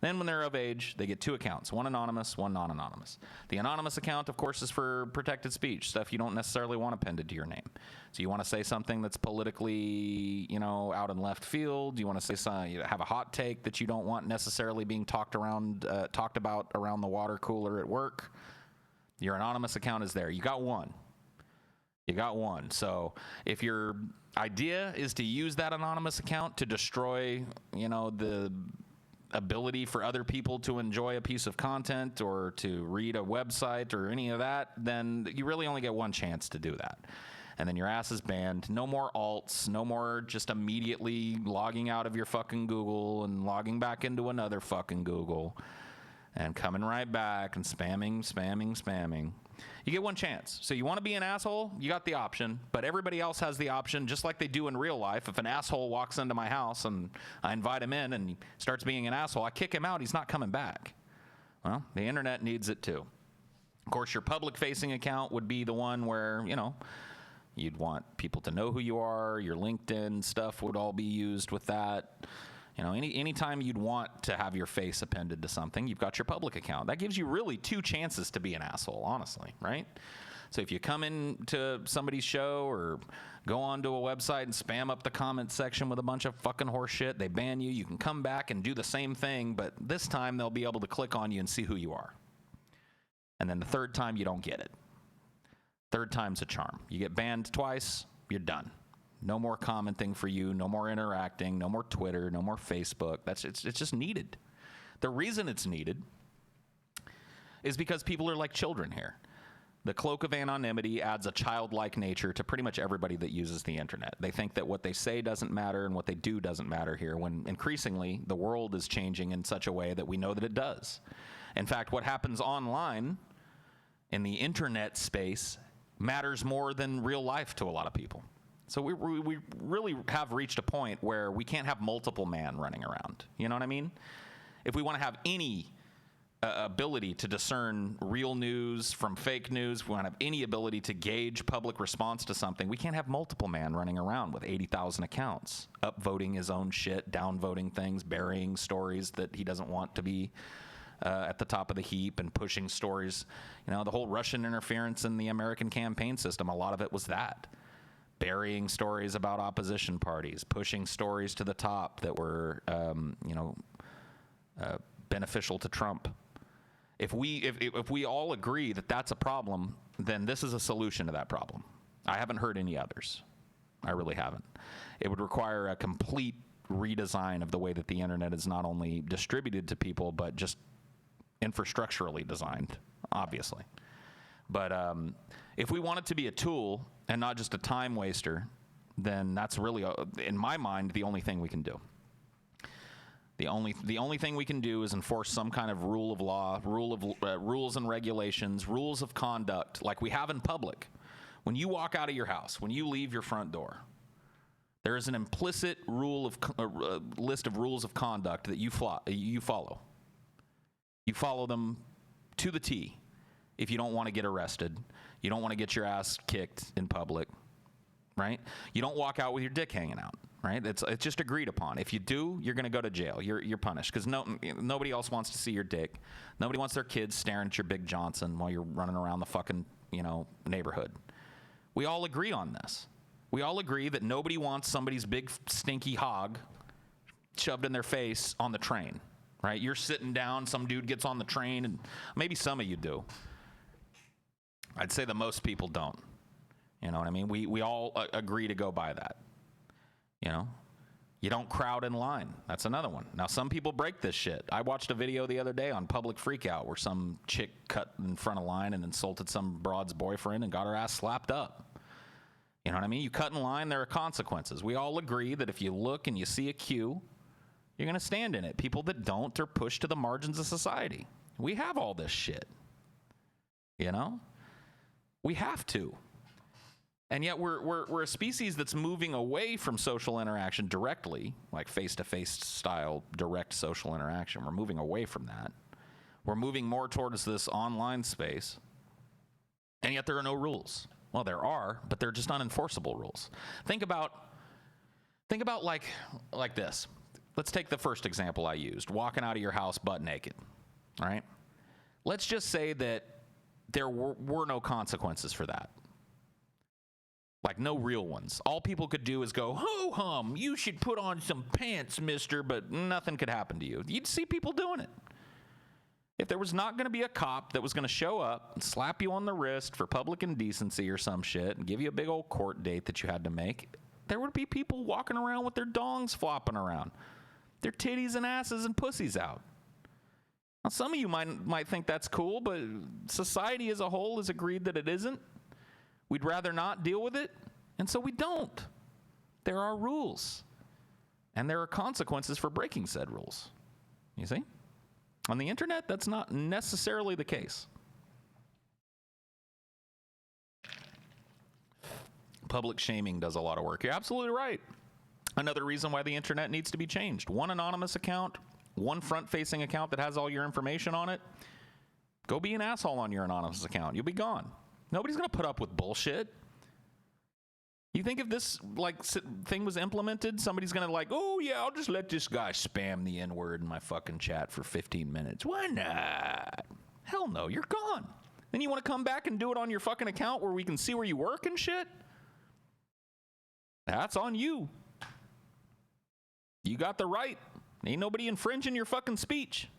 Then when they're of age, they get 2 accounts, one anonymous, one non-anonymous. The anonymous account, of course, is for protected speech, stuff you don't necessarily want appended to your name. So you want to say something that's politically, out in left field. You want to say something, you have a hot take that you don't want necessarily being talked about around the water cooler at work. Your anonymous account is there. You got one. So if your idea is to use that anonymous account to destroy, the ability for other people to enjoy a piece of content or to read a website or any of that, then you really only get one chance to do that. and then your ass is banned. No more alts, no more just immediately logging out of your fucking Google and logging back into another fucking Google and coming right back and spamming. You get one chance. So you want to be an asshole? You got the option, but everybody else has the option, just like they do in real life. If an asshole walks into my house and I invite him in and he starts being an asshole, I kick him out, he's not coming back. Well, the internet needs it too. Of course, your public-facing account would be the one where, you know, you'd want people to know who you are. Your LinkedIn stuff would all be used with that. You know, anytime you'd want to have your face appended to something, you've got your public account. That gives you really two chances to be an asshole, honestly, right? So if you come into somebody's show or go onto a website and spam up the comment section with a bunch of fucking horse shit, they ban you. You can come back and do the same thing, but this time they'll be able to click on you and see who you are. And then the third time, you don't get it. Third time's a charm. You get banned twice, you're done. No more commenting for you, no more interacting, no more Twitter, no more Facebook. It's just needed. The reason it's needed is because people are like children here. The cloak of anonymity adds a childlike nature to pretty much everybody that uses the internet. They think that what they say doesn't matter and what they do doesn't matter here, when increasingly the world is changing in such a way that we know that it does. In fact, what happens online in the internet space matters more than real life to a lot of people. So we really have reached a point where we can't have multiple man running around. You know what I mean? If we want to have any ability to discern real news from fake news, we want to have any ability to gauge public response to something, we can't have multiple man running around with 80,000 accounts, upvoting his own shit, downvoting things, burying stories that he doesn't want to be at the top of the heap, and pushing stories. You know, the whole Russian interference in the American campaign system, a lot of it was that. Burying stories about opposition parties, pushing stories to the top that were, beneficial to Trump. If we all agree that that's a problem, then this is a solution to that problem. I haven't heard any others. I really haven't. It would require a complete redesign of the way that the internet is not only distributed to people, but just infrastructurally designed, obviously. But if we want it to be a tool and not just a time waster, then that's really, in my mind, the only thing we can do. The only thing we can do is enforce some kind of rule of law, rules and regulations, rules of conduct, like we have in public. When you walk out of your house, when you leave your front door, there is an implicit list of rules of conduct that you follow. You follow them to the T. If you don't want to get arrested, you don't want to get your ass kicked in public, right? You don't walk out with your dick hanging out, right? It's just agreed upon. If you do, you're going to go to jail. You're punished because nobody else wants to see your dick. Nobody wants their kids staring at your Big Johnson while you're running around the fucking neighborhood. We all agree on this. We all agree that nobody wants somebody's big stinky hog shoved in their face on the train, right? You're sitting down, some dude gets on the train, and maybe some of you do. I'd say that most people don't. You know what I mean? We all agree to go by that. You know? You don't crowd in line. That's another one. Now, some people break this shit. I watched a video the other day on Public Freakout where some chick cut in front of line and insulted some broad's boyfriend and got her ass slapped up. You know what I mean? You cut in line, there are consequences. We all agree that if you look and you see a queue, you're going to stand in it. People that don't are pushed to the margins of society. We have all this shit. You know? We have to. And yet we're a species that's moving away from social interaction directly, like face-to-face style direct social interaction. We're moving away from that. We're moving more towards this online space. And yet there are no rules. Well, there are, but they're just unenforceable rules. Think about like this. Let's take the first example I used, walking out of your house butt naked, all right? Let's just say that there were no consequences for that. Like, no real ones. All people could do is go, ho-hum, you should put on some pants, mister, but nothing could happen to you. You'd see people doing it. If there was not going to be a cop that was going to show up and slap you on the wrist for public indecency or some shit and give you a big old court date that you had to make, there would be people walking around with their dongs flopping around, their titties and asses and pussies out. Now, some of you might think that's cool, but society as a whole has agreed that it isn't. We'd rather not deal with it. And so we don't. There are rules. And there are consequences for breaking said rules. You see? On the internet, that's not necessarily the case. Public shaming does a lot of work. You're absolutely right. Another reason why the internet needs to be changed. One anonymous account, one front-facing account that has all your information on it. Go be an asshole on your anonymous account. You'll be gone. Nobody's going to put up with bullshit. You think if this thing was implemented, somebody's going to oh yeah, I'll just let this guy spam the N-word in my fucking chat for 15 minutes. Why not? Hell no, you're gone. Then you want to come back and do it on your fucking account where we can see where you work and shit? That's on you. You got the right. Ain't nobody infringing your fucking speech.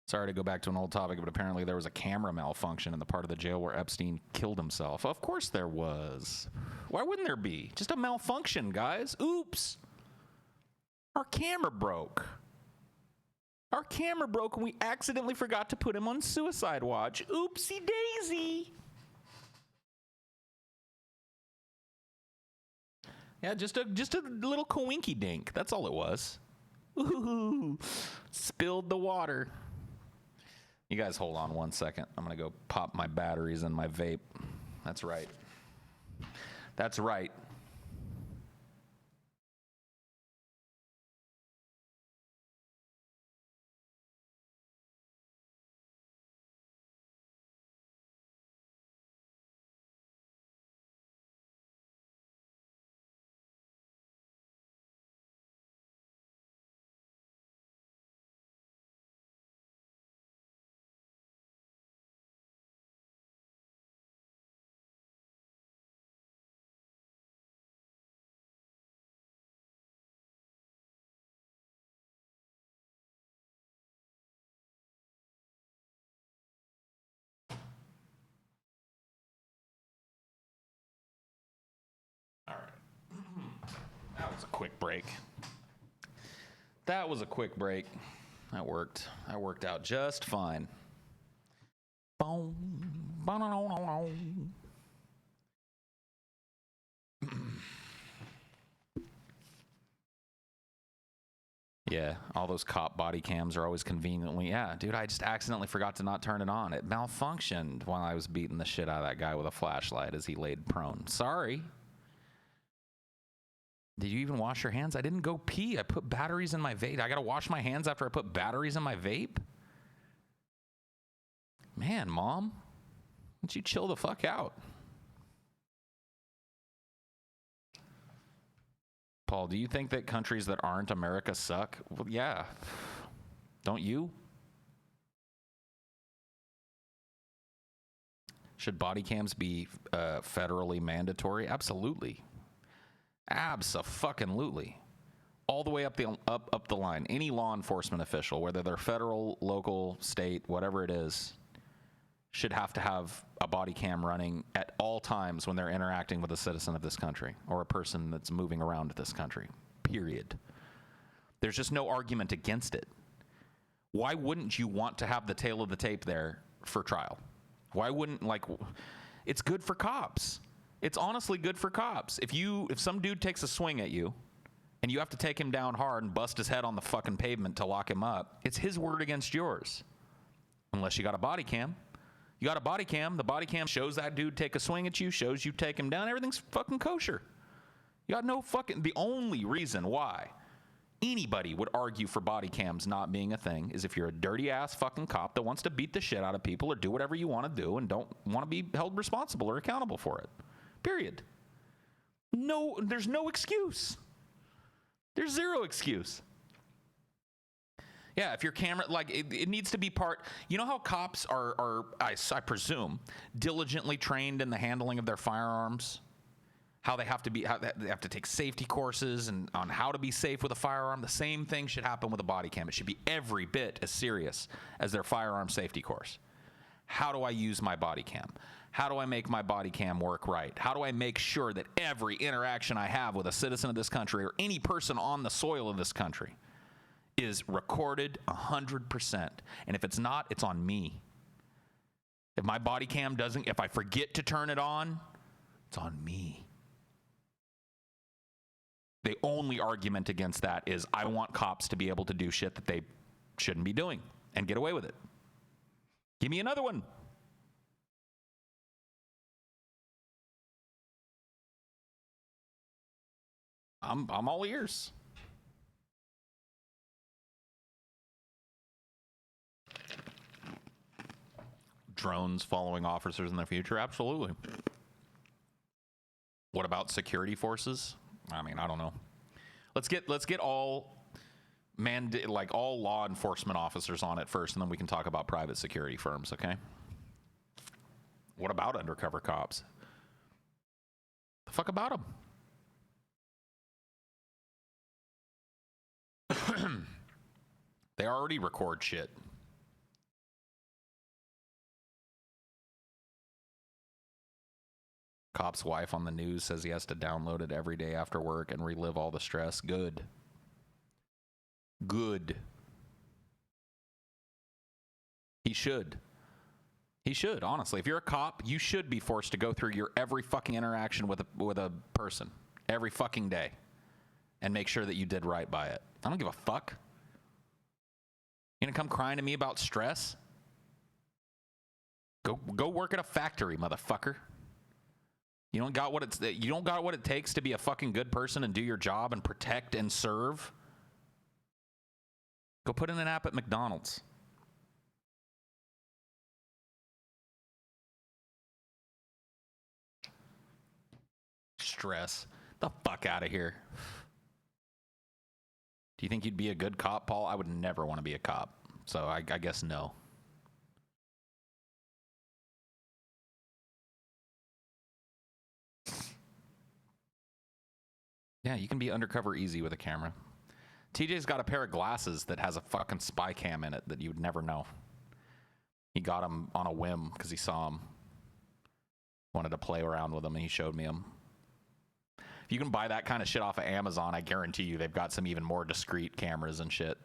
Sorry to go back to an old topic, but apparently there was a camera malfunction in the part of the jail where Epstein killed himself. Of course there was. Why wouldn't there be? Just a malfunction, guys. Oops. Our camera broke. Our camera broke and we accidentally forgot to put him on suicide watch. Oopsie daisy. Yeah, just a little coinky dink. That's all it was. Ooh, spilled the water. You guys hold on one second. I'm going to go pop my batteries in my vape. That's right. That's right. All right. That was a quick break. That was a quick break. That worked. That worked out just fine. Boom. Yeah, all those cop body cams are always conveniently. Yeah, dude, I just accidentally forgot to not turn it on. It malfunctioned while I was beating the shit out of that guy with a flashlight as he laid prone. Sorry. Did you even wash your hands? I didn't go pee. I put batteries in my vape. I got to wash my hands after I put batteries in my vape? Man, Mom, why don't you chill the fuck out? Paul, do you think that countries that aren't America suck? Well, yeah. Don't you? Should body cams be federally mandatory? Absolutely. Abso-fucking-lutely. All the way up the line. Any law enforcement official, whether they're federal, local, state, whatever it is, should have to have a body cam running at all times when they're interacting with a citizen of this country or a person that's moving around this country. Period. There's just no argument against it. Why wouldn't you want to have the tail of the tape there for trial? Why wouldn't, it's good for cops. It's honestly good for cops. If some dude takes a swing at you and you have to take him down hard and bust his head on the fucking pavement to lock him up, it's his word against yours. Unless you got a body cam. You got a body cam. The body cam shows that dude take a swing at you, shows you take him down. Everything's fucking kosher. You got no fucking... The only reason why anybody would argue for body cams not being a thing is if you're a dirty-ass fucking cop that wants to beat the shit out of people or do whatever you want to do and don't want to be held responsible or accountable for it. Period. No, there's no excuse. There's zero excuse. Yeah, if your camera, it needs to be part, you know how cops are I presume, diligently trained in the handling of their firearms? How they have to take safety courses and on how to be safe with a firearm? The same thing should happen with a body cam. It should be every bit as serious as their firearm safety course. How do I use my body cam? How do I make my body cam work right? How do I make sure that every interaction I have with a citizen of this country or any person on the soil of this country is recorded 100%. And if it's not, it's on me. If my body cam doesn't, if I forget to turn it on, it's on me. The only argument against that is I want cops to be able to do shit that they shouldn't be doing and get away with it. Give me another one. I'm all ears. Drones following officers in the future? Absolutely. What about security forces? I mean, I don't know. Let's get all all law enforcement officers on it first, and then we can talk about private security firms, okay? What about undercover cops? The fuck about them? They already record shit. Cop's wife on the news says he has to download it every day after work and relive all the stress. Good. Good. He should. He should, honestly. If you're a cop, you should be forced to go through your every fucking interaction with a person every fucking day and make sure that you did right by it. I don't give a fuck. You gonna come crying to me about stress? Go work at a factory, motherfucker. You don't got what it takes to be a fucking good person and do your job and protect and serve. Go put in an app at McDonald's. Stress. The fuck out of here. Do you think you'd be a good cop, Paul? I would never want to be a cop. So I guess no. Yeah, you can be undercover easy with a camera. TJ's got a pair of glasses that has a fucking spy cam in it that you would never know. He got them on a whim because he saw them. Wanted to play around with them, and he showed me them. If you can buy that kind of shit off of Amazon, I guarantee you they've got some even more discreet cameras and shit.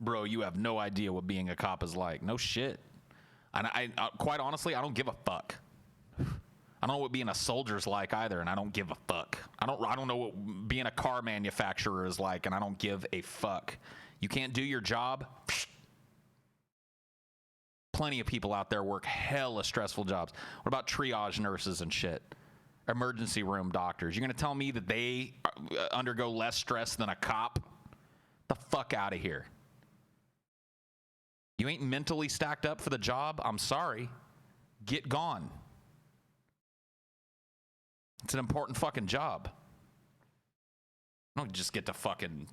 Bro, you have no idea what being a cop is like. No shit. And I quite honestly, I don't give a fuck. I don't know what being a soldier's like either, and I don't give a fuck. I don't know what being a car manufacturer is like, and I don't give a fuck. You can't do your job? Plenty of people out there work hella stressful jobs. What about triage nurses and shit? Emergency room doctors. You're going to tell me that they undergo less stress than a cop? The fuck out of here. You ain't mentally stacked up for the job? I'm sorry. Get gone. It's an important fucking job. You don't just get to fucking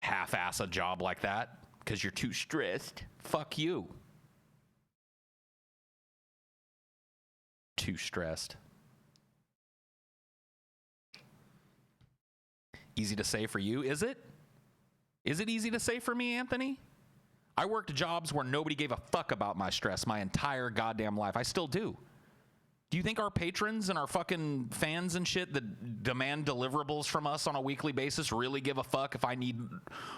half-ass a job like that because you're too stressed. Fuck you. Too stressed. Easy to say for you, is it? Is it easy to say for me, Anthony? I worked jobs where nobody gave a fuck about my stress my entire goddamn life. I still do. Do you think our patrons and our fucking fans and shit that demand deliverables from us on a weekly basis really give a fuck if I need,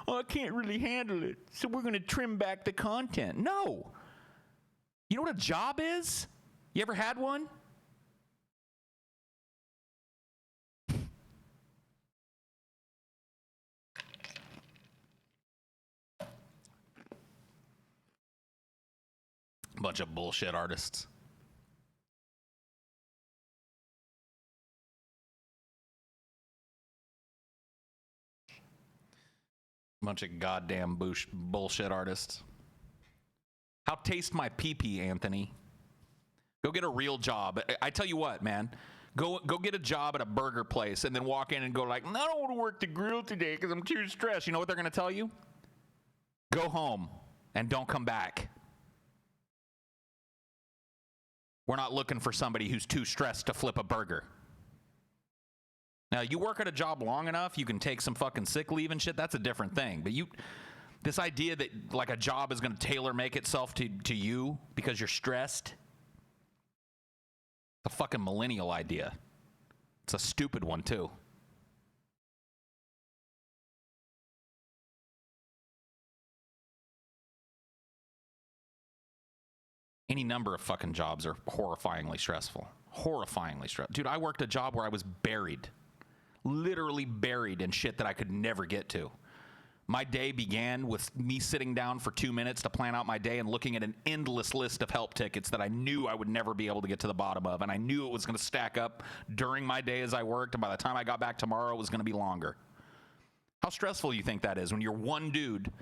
I can't really handle it, so we're going to trim back the content? No. You know what a job is? You ever had one? Bunch of bullshit artists. Bunch of goddamn bullshit artists. How taste my pee-pee, Anthony? Go get a real job. I tell you what, man. Go get a job at a burger place and then walk in and go like, I don't want to work the grill today because I'm too stressed. You know what they're going to tell you? Go home and don't come back. We're not looking for somebody who's too stressed to flip a burger. Now, you work at a job long enough, you can take some fucking sick leave and shit, that's a different thing. But this idea that like a job is going to tailor make itself to you because you're stressed, it's a fucking millennial idea. It's a stupid one, too. Any number of fucking jobs are horrifyingly stressful. Horrifyingly stressful. Dude, I worked a job where I was buried. Literally buried in shit that I could never get to. My day began with me sitting down for 2 minutes to plan out my day and looking at an endless list of help tickets that I knew I would never be able to get to the bottom of. And I knew it was going to stack up during my day as I worked. And by the time I got back tomorrow, it was going to be longer. How stressful do you think that is when you're one dude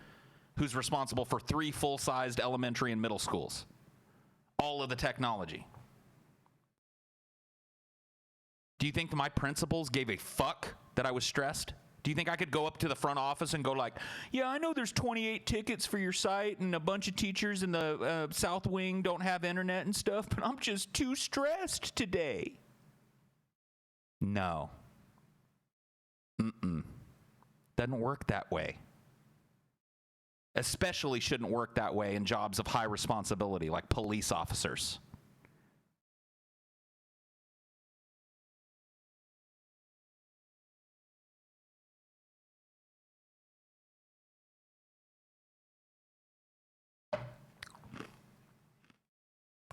who's responsible for 3 full-sized elementary and middle schools? All of the technology. Do you think my principals gave a fuck that I was stressed? Do you think I could go up to the front office and go like, yeah, I know there's 28 tickets for your site and a bunch of teachers in the South Wing don't have internet and stuff, but I'm just too stressed today? No. Doesn't work that way. Especially shouldn't work that way in jobs of high responsibility like police officers.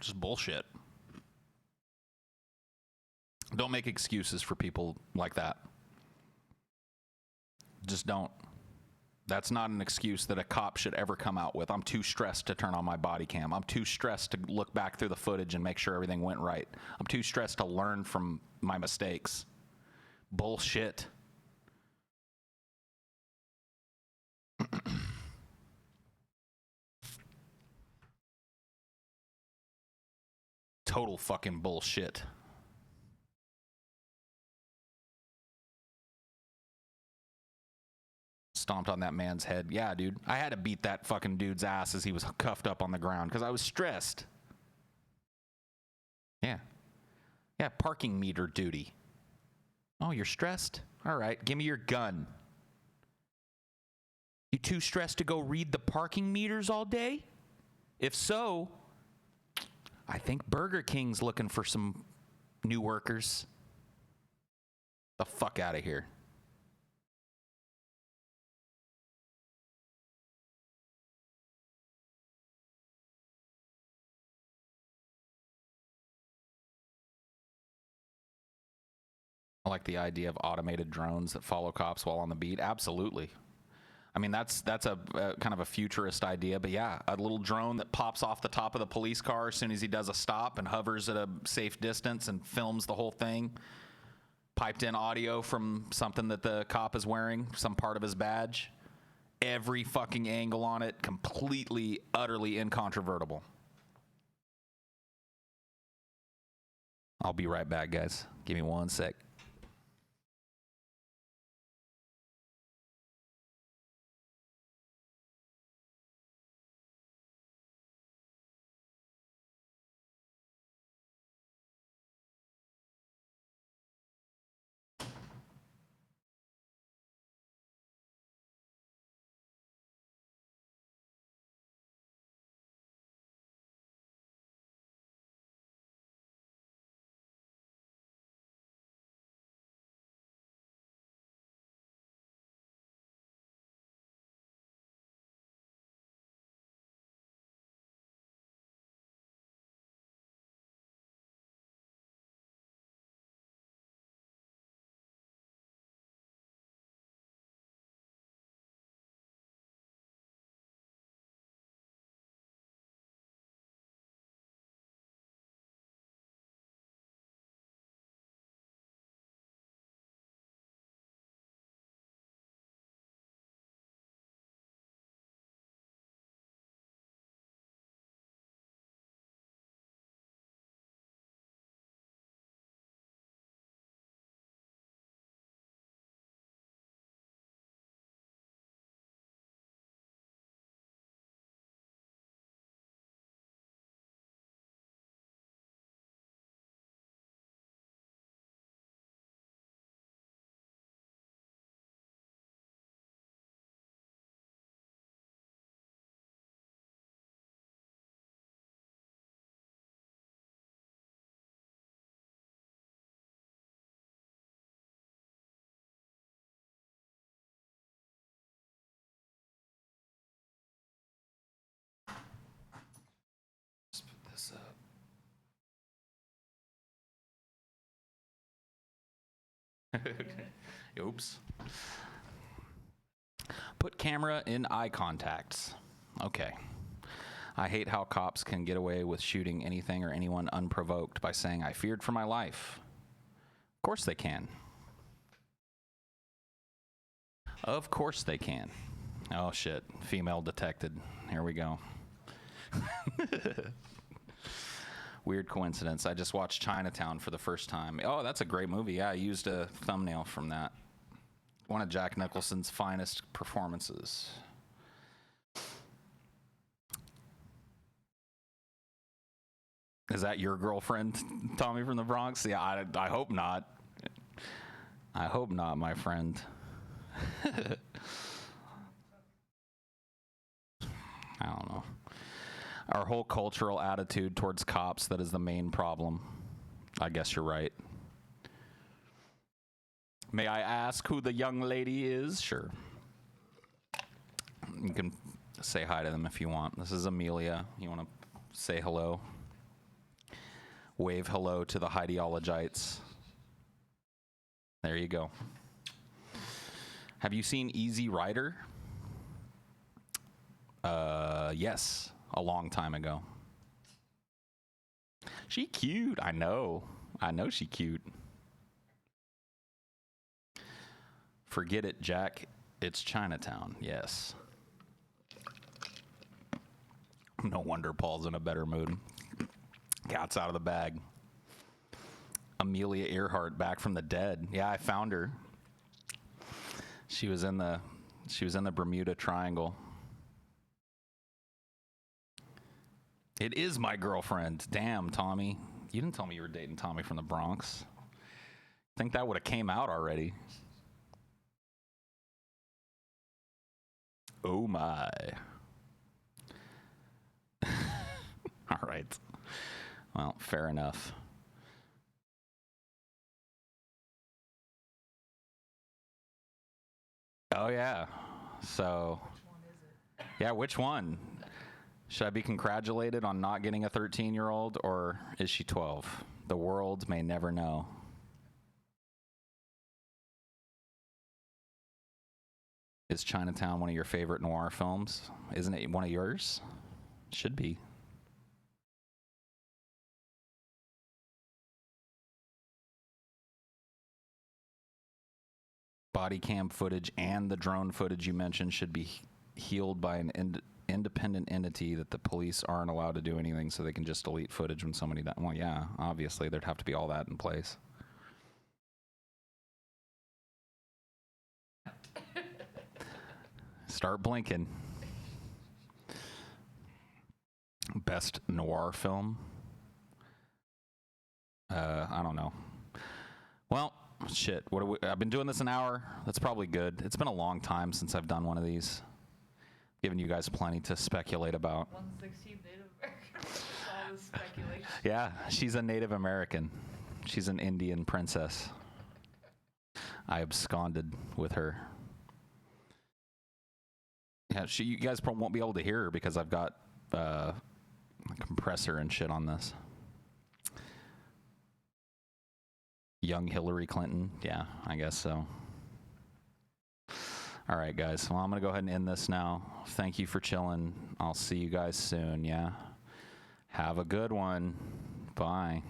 Just bullshit. Don't make excuses for people like that. Just don't. That's not an excuse that a cop should ever come out with. I'm too stressed to turn on my body cam. I'm too stressed to look back through the footage and make sure everything went right. I'm too stressed to learn from my mistakes. Bullshit. Total fucking bullshit. Stomped on that man's head. Yeah, dude. I had to beat that fucking dude's ass as he was cuffed up on the ground because I was stressed. Yeah. Yeah, parking meter duty. Oh, you're stressed? All right, give me your gun. You too stressed to go read the parking meters all day? If so, I think Burger King's looking for some new workers. The fuck out of here. I like the idea of automated drones that follow cops while on the beat. Absolutely. I mean, that's a kind of a futurist idea, but yeah, a little drone that pops off the top of the police car as soon as he does a stop and hovers at a safe distance and films the whole thing. Piped in audio from something that the cop is wearing, some part of his badge. Every fucking angle on it, completely, utterly incontrovertible. I'll be right back, guys. Give me 1 sec. Oops. Put camera in eye contacts. Okay. I hate how cops can get away with shooting anything or anyone unprovoked by saying, I feared for my life. Of course they can. Of course they can. Oh shit. Female detected. Here we go. Weird coincidence. I just watched Chinatown for the first time. Oh, that's a great movie. Yeah, I used a thumbnail from that. One of Jack Nicholson's finest performances. Is that your girlfriend, Tommy from the Bronx? Yeah, I hope not. I hope not, my friend. I don't know. Our whole cultural attitude towards cops, that is the main problem. I guess you're right. May I ask who the young lady is? Sure. You can say hi to them if you want. This is Amelia. You want to say hello? Wave hello to the Heideologites. There you go. Have you seen Easy Rider? Yes, a long time ago. She cute. I know she cute. Forget it, Jack. It's Chinatown. Yes. No wonder Paul's in a better mood. Cat's out of the bag. Amelia Earhart back from the dead. Yeah, I found her. She was in the Bermuda Triangle. It is my girlfriend. Damn, Tommy. You didn't tell me you were dating Tommy from the Bronx. I think that would have came out already. Oh my. All right. Well, fair enough. Oh yeah. So, yeah, which one? Should I be congratulated on not getting a 13-year-old, or is she 12? The world may never know. Is Chinatown one of your favorite noir films? Isn't it one of yours? Should be. Body cam footage and the drone footage you mentioned should be healed by an independent entity that the police aren't allowed to do anything, so they can just delete footage when somebody that. Well, yeah, obviously there'd have to be all that in place. Start blinking. Best noir film? I don't know. Well, shit. I've been doing this an hour. That's probably good. It's been a long time since I've done one of these. Giving you guys plenty to speculate about. 1/16 Native American. All this speculation. Yeah, she's a Native American. She's an Indian princess. I absconded with her. Yeah, you guys probably won't be able to hear her because I've got a compressor and shit on this. Young Hillary Clinton. Yeah, I guess so. All right, guys. Well, I'm going to go ahead and end this now. Thank you for chilling. I'll see you guys soon, yeah? Have a good one. Bye.